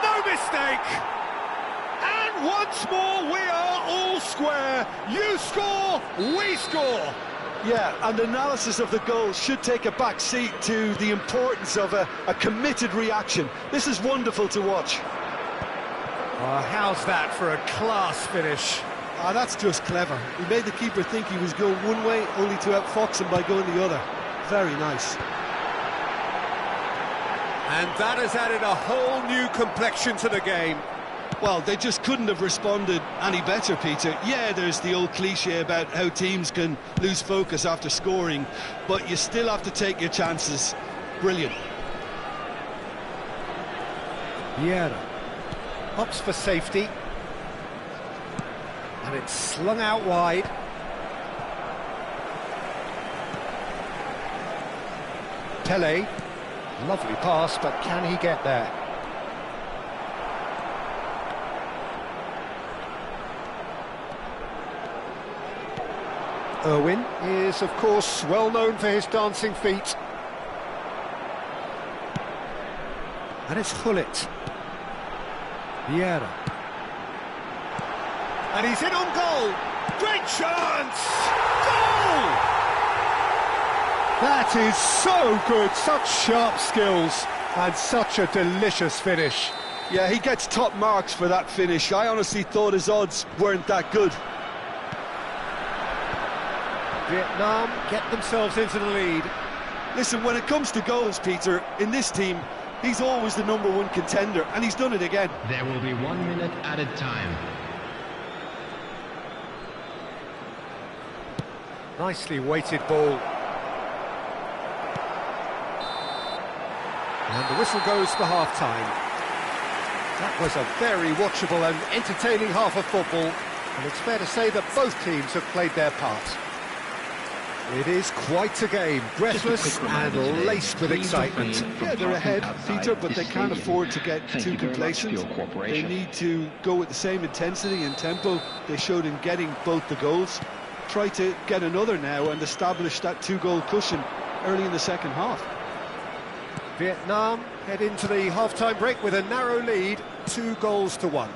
No mistake! And once more we are all square. You score, we score. Yeah, and analysis of the goal should take a back seat to the importance of a committed reaction. This is wonderful to watch. Oh, how's that for a class finish? Ah, that's just clever. He made the keeper think he was going one way, only to outfox him by going the other. Very nice. And that has added a whole new complexion to the game. Well, they just couldn't have responded any better, Peter. Yeah, there's the old cliche about how teams can lose focus after scoring, but you still have to take your chances. Brilliant. Vieira. Opts for safety. And it's slung out wide. Pele. Lovely pass, but can he get there? Irwin is, of course, well known for his dancing feet. And it's Hullet. Vieira. And he's in on goal! Great chance! Goal! That is so good, such sharp skills, and such a delicious finish. Yeah, he gets top marks for that finish. I honestly thought his odds weren't that good. Vietnam get themselves into the lead. Listen, when it comes to goals, Peter, in this team, he's always the #1 contender, and he's done it again. There will be 1 minute added time. Nicely weighted ball. And the whistle goes for half-time. That was a very watchable and entertaining half of football, and it's fair to say that both teams have played their part. It is quite a game, breathless and laced with excitement. Yeah, they're ahead, Peter, but they can't afford to get too complacent. They need to go with the same intensity and tempo they showed in getting both the goals. Try to get another now and establish that 2-goal cushion early in the second half. Vietnam head into the half-time break with a narrow lead, 2-1.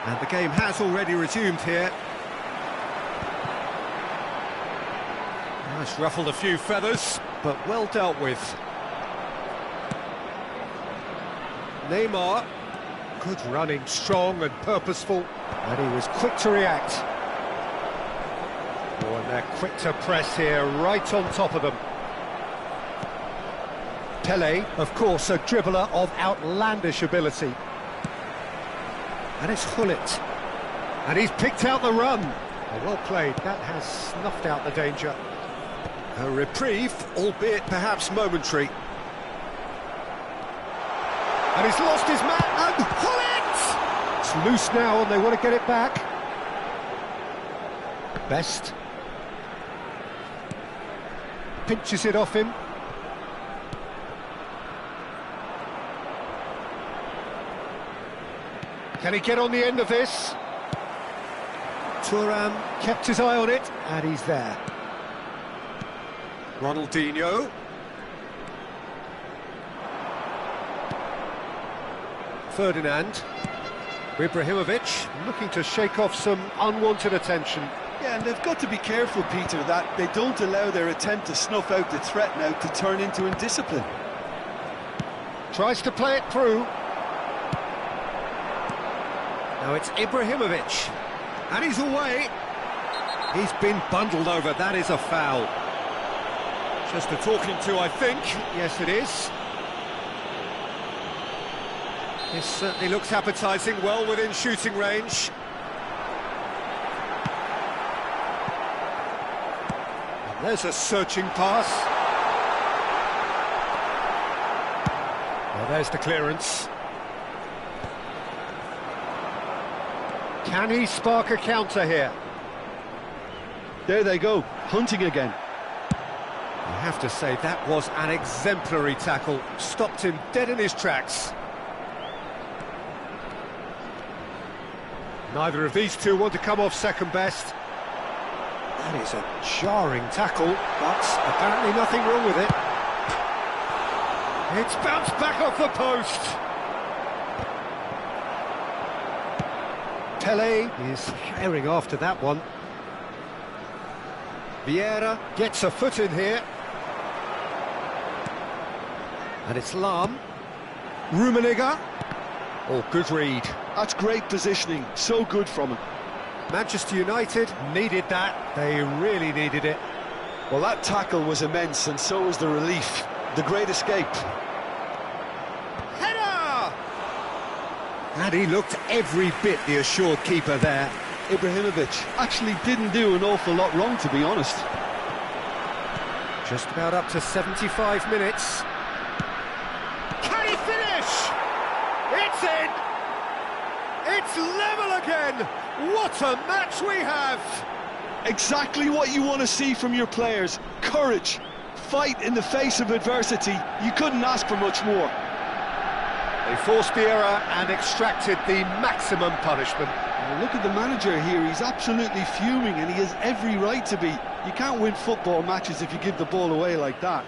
And the game has already resumed here. Nice, ruffled a few feathers, but well dealt with. Neymar, good running, strong and purposeful, and he was quick to react. Oh, and they're quick to press here, right on top of them. Pele, of course, a dribbler of outlandish ability. And it's Hullet. And he's picked out the run. Oh, well played, that has snuffed out the danger. A reprieve, albeit perhaps momentary. And he's lost his man, and Hullet! It's loose now, and they want to get it back. Best. Pinches it off him. Can he get on the end of this? Thuram kept his eye on it, and he's there. Ronaldinho. Ferdinand. Ibrahimovic looking to shake off some unwanted attention. Yeah, and they've got to be careful, Peter, that they don't allow their attempt to snuff out the threat now to turn into indiscipline. Tries to play it through. Now it's Ibrahimovic. And he's away. He's been bundled over. That is a foul. Just a talking to, I think. Yes, it is. This certainly looks appetising, well within shooting range. And there's a searching pass. Well, there's the clearance. Can he spark a counter here? There they go, hunting again. I have to say, that was an exemplary tackle. Stopped him dead in his tracks. Neither of these two want to come off second best. That is a jarring tackle, but apparently nothing wrong with it. It's bounced back off the post. Pele is herring after that one. Vieira gets a foot in here. And it's Lahm. Rummenigge. Oh, good read. That's great positioning, so good from him. Manchester United needed that. They really needed it. Well, that tackle was immense, and so was the relief. The great escape. Header! And he looked every bit the assured keeper there. Ibrahimovic actually didn't do an awful lot wrong, to be honest. Just about up to 75 minutes. Can he finish? It's in! Well again, what a match we have! Exactly what you want to see from your players. Courage, fight in the face of adversity. You couldn't ask for much more. They forced the error and extracted the maximum punishment. Well, look at the manager here, he's absolutely fuming and he has every right to be. You can't win football matches if you give the ball away like that.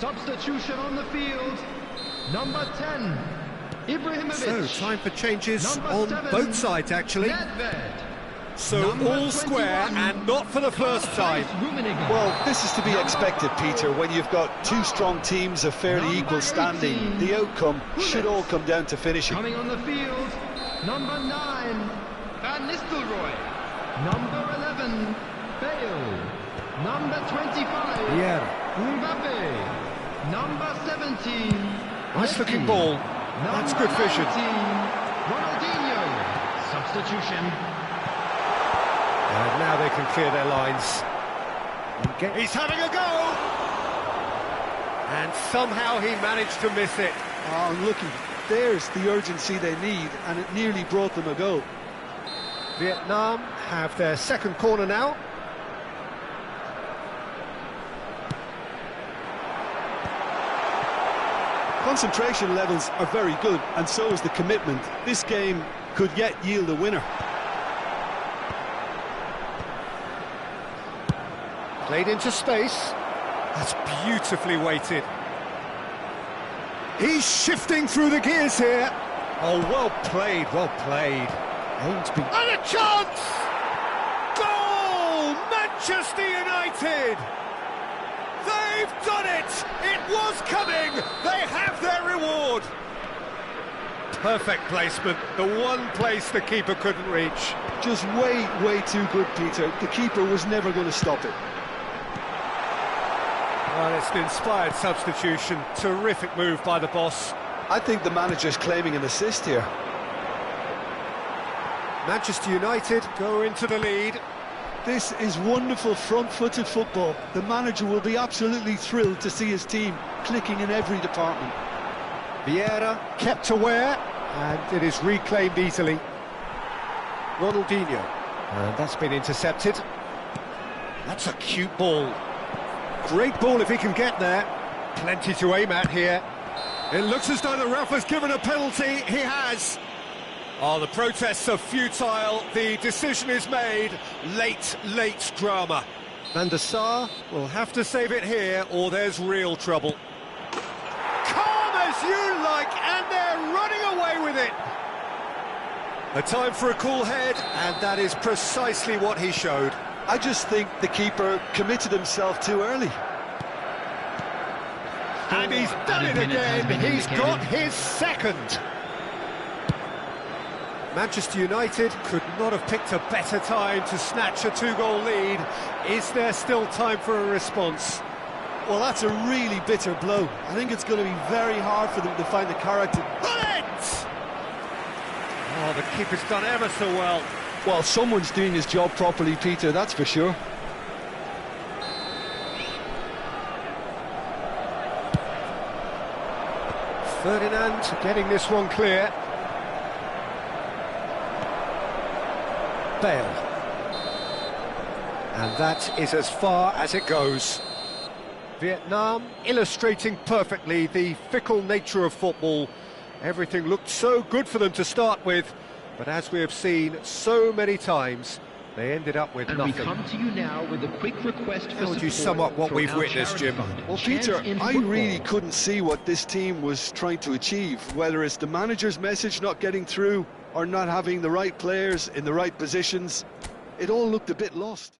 Substitution on the field, number 10, Ibrahimovic. So, time for changes Number on 7, both sides, actually. Nedved. So, Number all square 21, and not for the first time. Well, this is to be expected, Peter, when you've got two strong teams of fairly equal standing. The outcome should all come down to finishing. Coming on the field, number 9, Van Nistelrooy. Number 11, Bale. Number 25, Yeah. Mbappe. Number 17, Nice looking Messi. ball. That's good vision. 19, Ronaldinho. Substitution. And now they can clear their lines. He's having a go! And somehow he managed to miss it. Oh, looky, there's the urgency they need, and it nearly brought them a goal. Vietnam have their second corner now. Concentration levels are very good, and so is the commitment. This game could yet yield a winner. Played into space. That's beautifully weighted. He's shifting through the gears here. Oh, well played, well played. Aimed to be... And a chance! Goal! Manchester United! They've done it! It was coming! They have their reward! Perfect placement, the one place the keeper couldn't reach. Just way too good, Peter. The keeper was never going to stop it. Well, it's an inspired substitution. Terrific move by the boss. I think the manager's claiming an assist here. Manchester United go into the lead. This is wonderful front-footed football. The manager will be absolutely thrilled to see his team clicking in every department. Vieira kept aware, and it is reclaimed easily. Ronaldinho, and that's been intercepted. That's a cute ball. Great ball if he can get there. Plenty to aim at here. It looks as though the ref has given a penalty. He has. Oh, the protests are futile. The decision is made. Late drama. Van der Sar will have to save it here, or there's real trouble. Calm as you like, and they're running away with it. A time for a cool head, and that is precisely what he showed. I just think the keeper committed himself too early. And he's done it again. He's got his second. Manchester United could not have picked a better time to snatch a two-goal lead. Is there still time for a response? Well, that's a really bitter blow. I think it's going to be very hard for them to find the character. Bullet! Oh, the keeper's done ever so well. Well, someone's doing his job properly, Peter, that's for sure. Ferdinand getting this one clear. Bale. And that is as far as it goes. Vietnam illustrating perfectly the fickle nature of football. Everything looked so good for them to start with, but as we have seen so many times, They ended up with And nothing. we come to you now with a quick request for How would you support sum up what for we've our witnessed, charity Jim? fund, Well, Chance Peter, in I Football. really couldn't see what this team was trying to achieve, whether it's the manager's message not getting through or not having the right players in the right positions. It all looked a bit lost.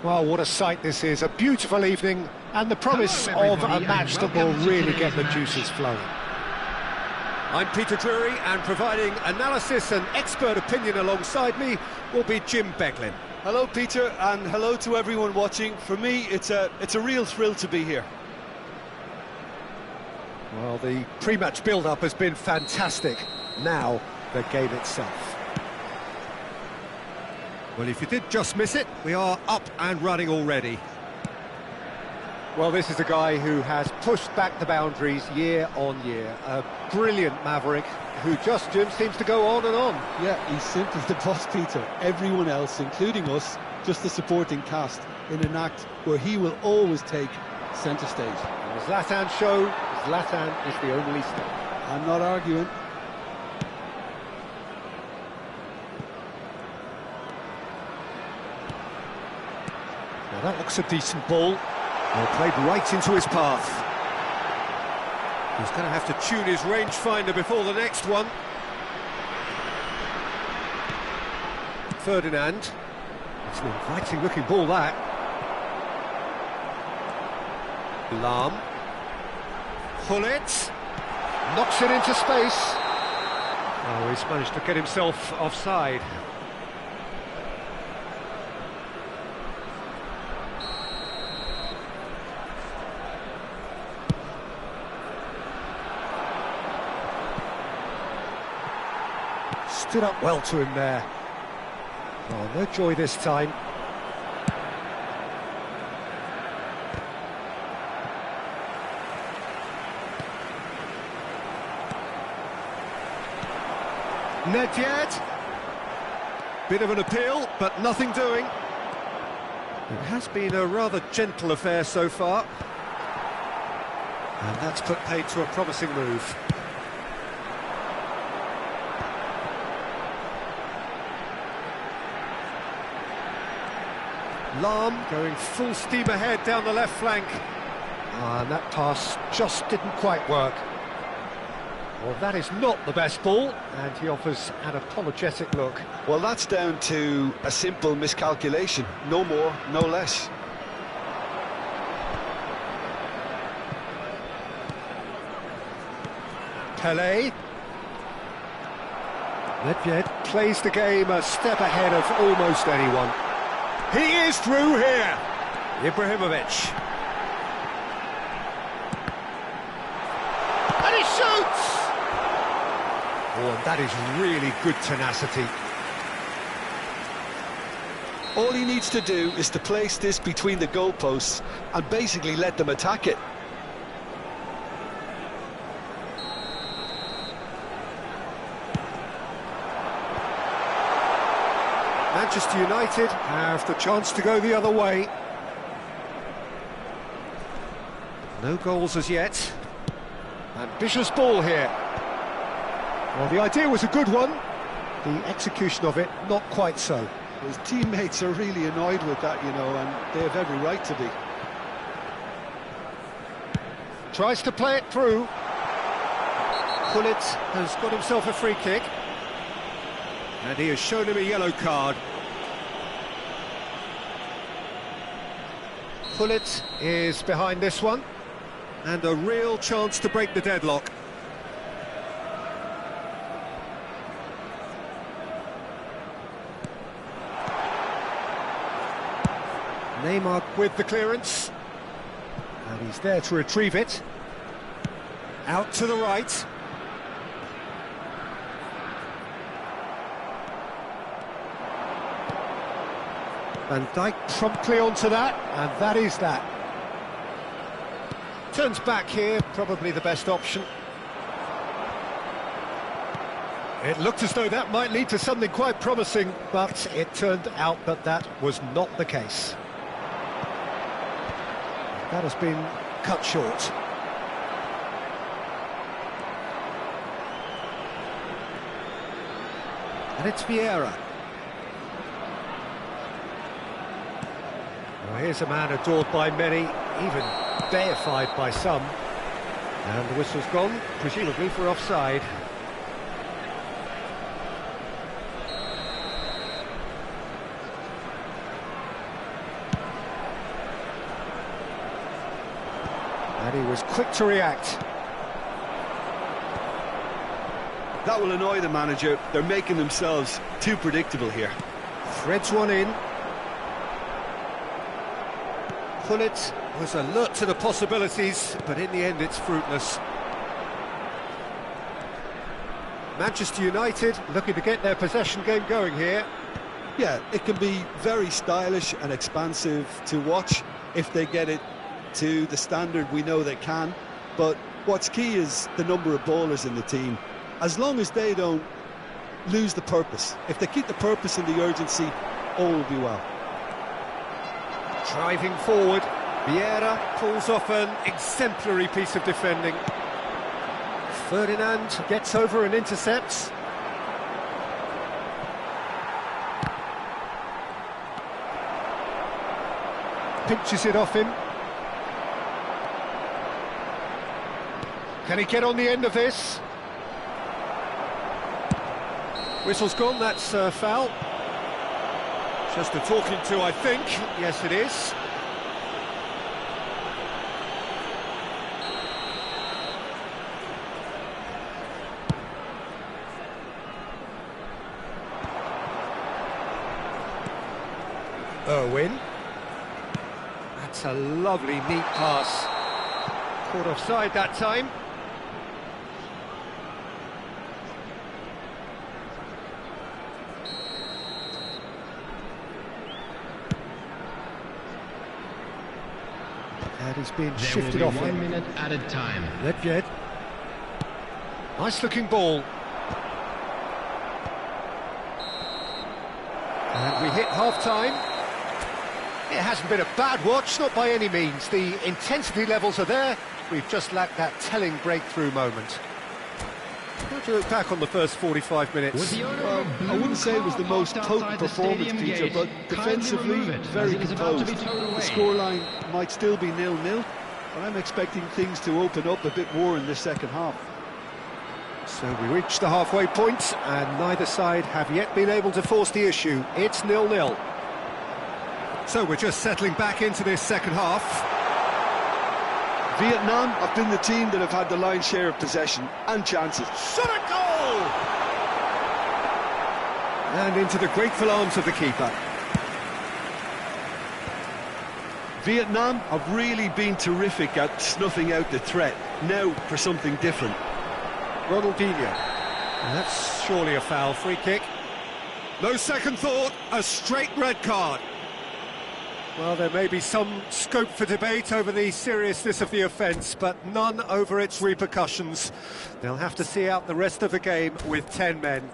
Well, what a sight this is. A beautiful evening and the promise Hello, of a everybody, match and that will welcome to really get today's the match. juices flowing. I'm Peter Drury, and providing analysis and expert opinion alongside me will be Jim Beglin. Hello, Peter, and hello to everyone watching. For me, it's a real thrill to be here. Well, the pre-match build-up has been fantastic. Now, the game itself. Well, if you did just miss it, we are up and running already. Well, this is a guy who has pushed back the boundaries year on year. A brilliant maverick who just seems to go on and on. Yeah, he's simply the boss, Peter. Everyone else, including us, just the supporting cast in an act where he will always take centre stage. And the Zlatan show, Zlatan is the only star. I'm not arguing. Now that looks a decent ball. Well, played right into his path. He's going to have to tune his rangefinder before the next one. Ferdinand. It's an inviting-looking ball, that. Lahm. Gullit. Knocks it into space. Oh, he's managed to get himself offside. Stood up well to him there. Oh, no joy this time. Nedved. Bit of an appeal, but nothing doing. It has been a rather gentle affair so far. And that's put paid to a promising move. Lahm going full steam ahead down the left flank. And that pass just didn't quite work. Well, that is not the best ball, and he offers an apologetic look. Well, that's down to a simple miscalculation. No more, no less. Pelé. Nedved plays the game a step ahead of almost anyone. He is through here. Ibrahimovic. And he shoots! Oh, and that is really good tenacity. All he needs to do is to place this between the goalposts and basically let them attack it. Manchester United have the chance to go the other way. No goals as yet. Ambitious ball here. Well, the idea was a good one. The execution of it, not quite so. His teammates are really annoyed with that, you know, and they have every right to be. Tries to play it through. Gullit has got himself a free kick. And he has shown him a yellow card. Gullit is behind this one. And a real chance to break the deadlock. Neymar with the clearance. And he's there to retrieve it. Out to the right. Van Dijk promptly onto that, and that is that. Turns back here, probably the best option. It looked as though that might lead to something quite promising, but it turned out that that was not the case. That has been cut short. And it's Vieira. Well, here's a man adored by many, even deified by some. And the whistle's gone, presumably for offside. And he was quick to react. That will annoy the manager. They're making themselves too predictable here. Threads one in. Gullit was alert to the possibilities, but in the end it's fruitless. Manchester United looking to get their possession game going here. Yeah, it can be very stylish and expansive to watch if they get it to the standard we know they can, but what's key is the number of ballers in the team. As long as they don't lose the purpose, if they keep the purpose and the urgency, all will be well. Driving forward, Vieira pulls off an exemplary piece of defending. Ferdinand gets over and intercepts. Pinches it off him. Can he get on the end of this? Whistle's gone, that's a foul. Just a talking to, I think. Yes, it is. Irwin. That's a lovely, neat pass. Caught offside that time. And he's being shifted off him. 1 minute added time. Ledjed. Nice looking ball. And we hit half-time. It hasn't been a bad watch, not by any means. The intensity levels are there. We've just lacked that telling breakthrough moment. How do you look back on the first 45 minutes? Well, I wouldn't say it was the most potent performance, Peter, but defensively, very composed. The scoreline might still be 0-0, but I'm expecting things to open up a bit more in this second half. So we reach the halfway point, and neither side have yet been able to force the issue. It's 0-0. So we're just settling back into this second half. Vietnam have been the team that have had the lion's share of possession and chances. Shot a goal! And into the grateful arms of the keeper. Vietnam have really been terrific at snuffing out the threat. Now for something different. Ronaldinho. And that's surely a foul. Free kick. No second thought, a straight red card. Well, there may be some scope for debate over the seriousness of the offence, but none over its repercussions. They'll have to see out the rest of the game with 10 men.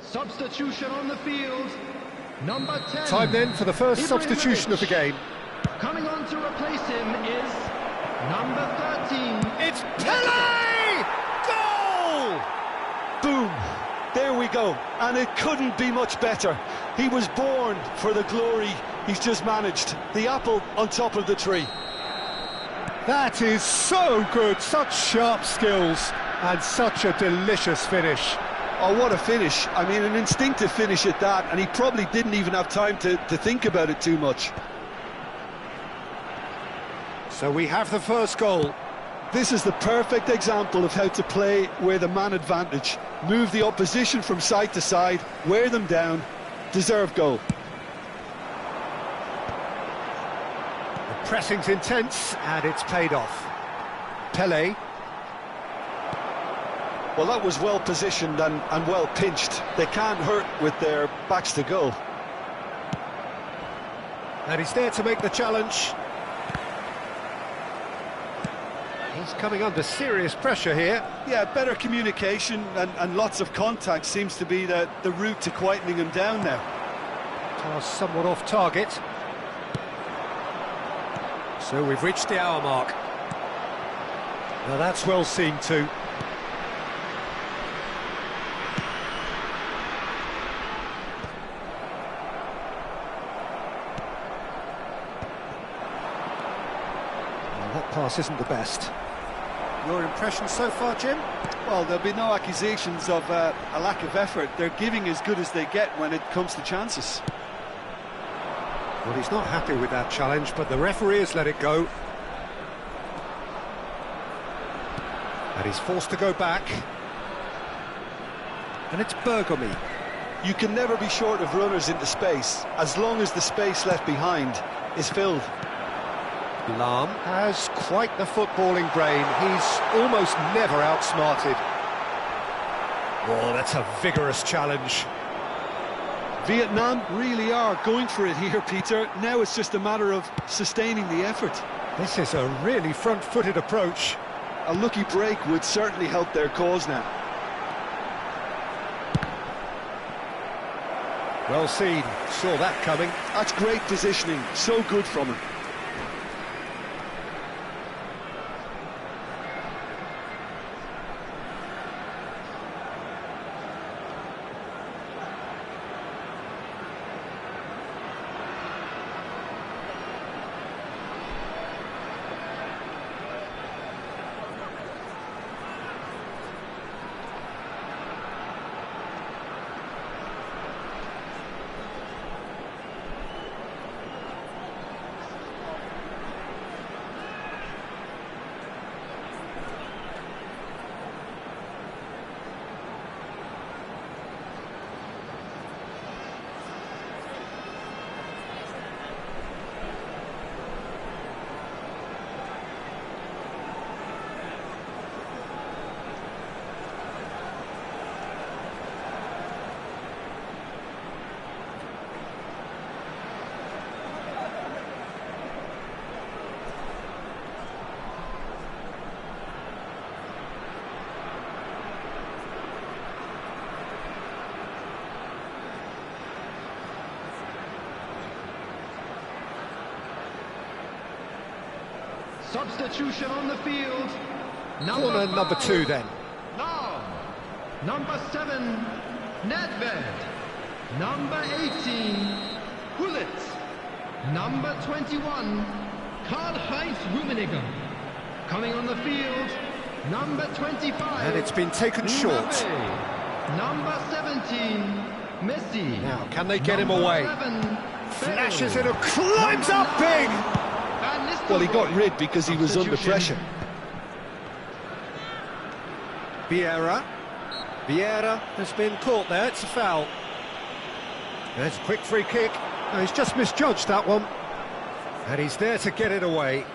Substitution on the field. Number 10. Time then for the first substitution of the game. Coming on to replace him is number 13. It's Pele! Goal! Boom! There we go. And it couldn't be much better. He was born for the glory he's just managed. The apple on top of the tree. That is so good. Such sharp skills and such a delicious finish. Oh, what a finish. I mean, an instinctive finish at that, and he probably didn't even have time to think about it too much. So we have the first goal. This is the perfect example of how to play with a man advantage. Move the opposition from side to side, wear them down, deserve goal. The pressing's intense, and it's paid off. Pele. Well, that was well positioned and well pinched. They can't hurt with their backs to goal. And he's there to make the challenge. He's coming under serious pressure here. Yeah, better communication and lots of contact seems to be the route to quietening him down now. Pass somewhat off target. So we've reached the hour mark. Now that's well seen too. That pass isn't the best. Your impression so far, Jim? Well, there'll be no accusations of a lack of effort. They're giving as good as they get when it comes to chances. Well, he's not happy with that challenge, but the referee has let it go. And he's forced to go back. And it's Bergomi. You can never be short of runners into space, as long as the space left behind is filled. Lahm has quite the footballing brain. He's almost never outsmarted. Oh, that's a vigorous challenge. Vietnam really are going for it here, Peter. Now it's just a matter of sustaining the effort. This is a really front-footed approach. A lucky break would certainly help their cause now. Well seen, saw that coming. That's great positioning, so good from him. Substitution on the field. Corner number 2 then. Lahm. Number 7, Nedved. Number 18, Gullit. Number 21, Karl-Heinz Rummenigge. Coming on the field, number 25. And it's been taken short. Number 17, Messi. Now, can they get him away? 11, Flashes it, climbs up big! Well, he got rid because he was under pressure. Vieira has been caught there, it's a foul. There's a quick free kick. No, he's just misjudged that one. And he's there to get it away.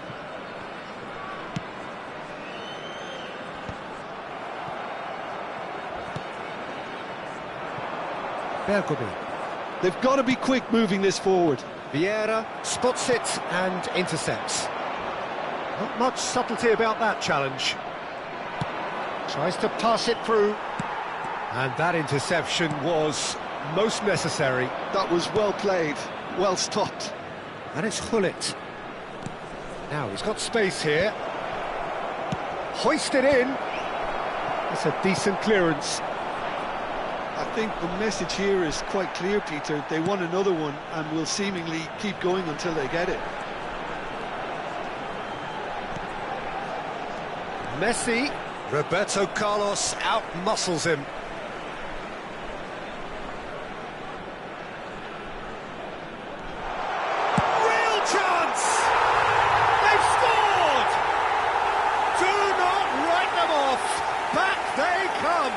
Bergomi. They've got to be quick moving this forward. Vieira spots it and intercepts. Not much subtlety about that challenge. Tries to pass it through. And that interception was most necessary. That was well played, well stopped. And it's Gullit. Now he's got space here. Hoisted in. That's a decent clearance. I think the message here is quite clear, Peter. They want another one and will seemingly keep going until they get it. Messi. Roberto Carlos out-muscles him. Real chance! They've scored! Do not write them off. Back they come.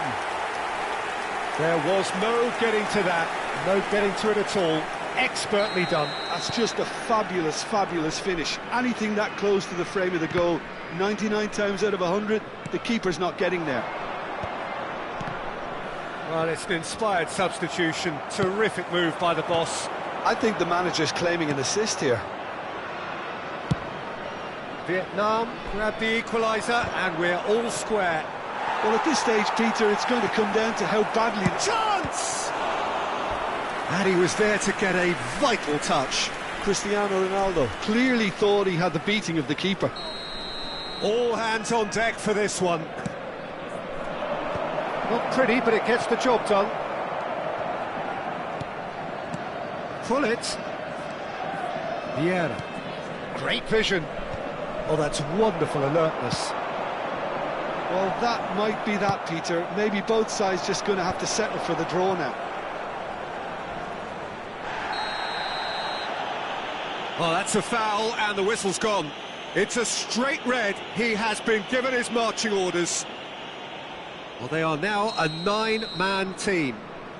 There was no getting to that, no getting to it at all. Expertly done. That's just a fabulous, fabulous finish. Anything that close to the frame of the goal, 99 times out of 100, the keeper's not getting there. Well, it's an inspired substitution. Terrific move by the boss. I think the manager's claiming an assist here. Vietnam grab the equaliser, and we're all square. Well, at this stage, Peter, it's going to come down to how badly... Chance! And he was there to get a vital touch. Cristiano Ronaldo clearly thought he had the beating of the keeper. All hands on deck for this one. Not pretty, but it gets the job done. Gullit. Vieira. Great vision. Oh, that's wonderful alertness. Well, that might be that, Peter. Maybe both sides just going to have to settle for the draw now. Oh, that's a foul, and the whistle's gone. It's a straight red. He has been given his marching orders. Well, they are now a 9-man team.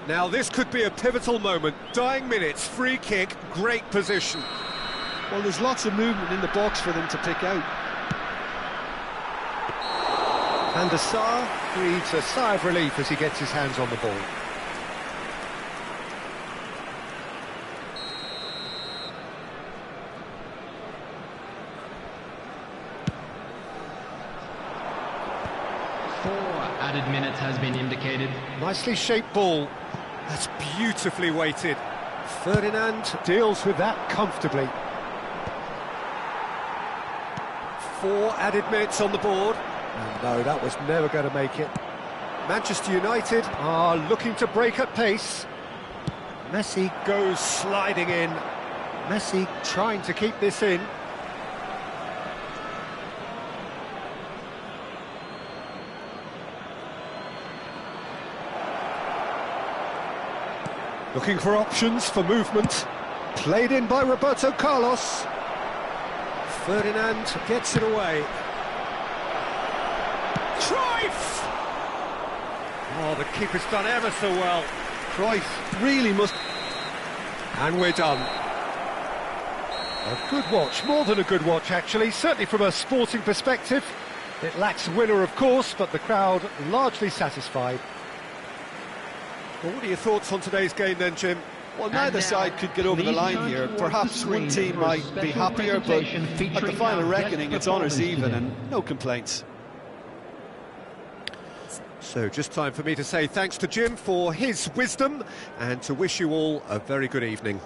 Now, this could be a pivotal moment. Dying minutes, free kick, great position. Well, there's lots of movement in the box for them to pick out. Van der Sar breathes a sigh of relief as he gets his hands on the ball. Added minutes has been indicated. Nicely shaped ball. That's beautifully weighted. Ferdinand deals with that comfortably. 4 added minutes on the board. And no, that was never going to make it. Manchester United are looking to break at pace. Messi goes sliding in. Messi trying to keep this in. Looking for options for movement. Played in by Roberto Carlos. Ferdinand gets it away. Cruyff! Oh, the keeper's done ever so well. Cruyff really must... And we're done. A good watch, more than a good watch actually, certainly from a sporting perspective. It lacks winner, of course, but the crowd largely satisfied. Well, what are your thoughts on today's game then, Jim? Well, neither side could get over the line here. Perhaps one team might be happier, but at the final reckoning, it's honours even and no complaints. So just time for me to say thanks to Jim for his wisdom and to wish you all a very good evening.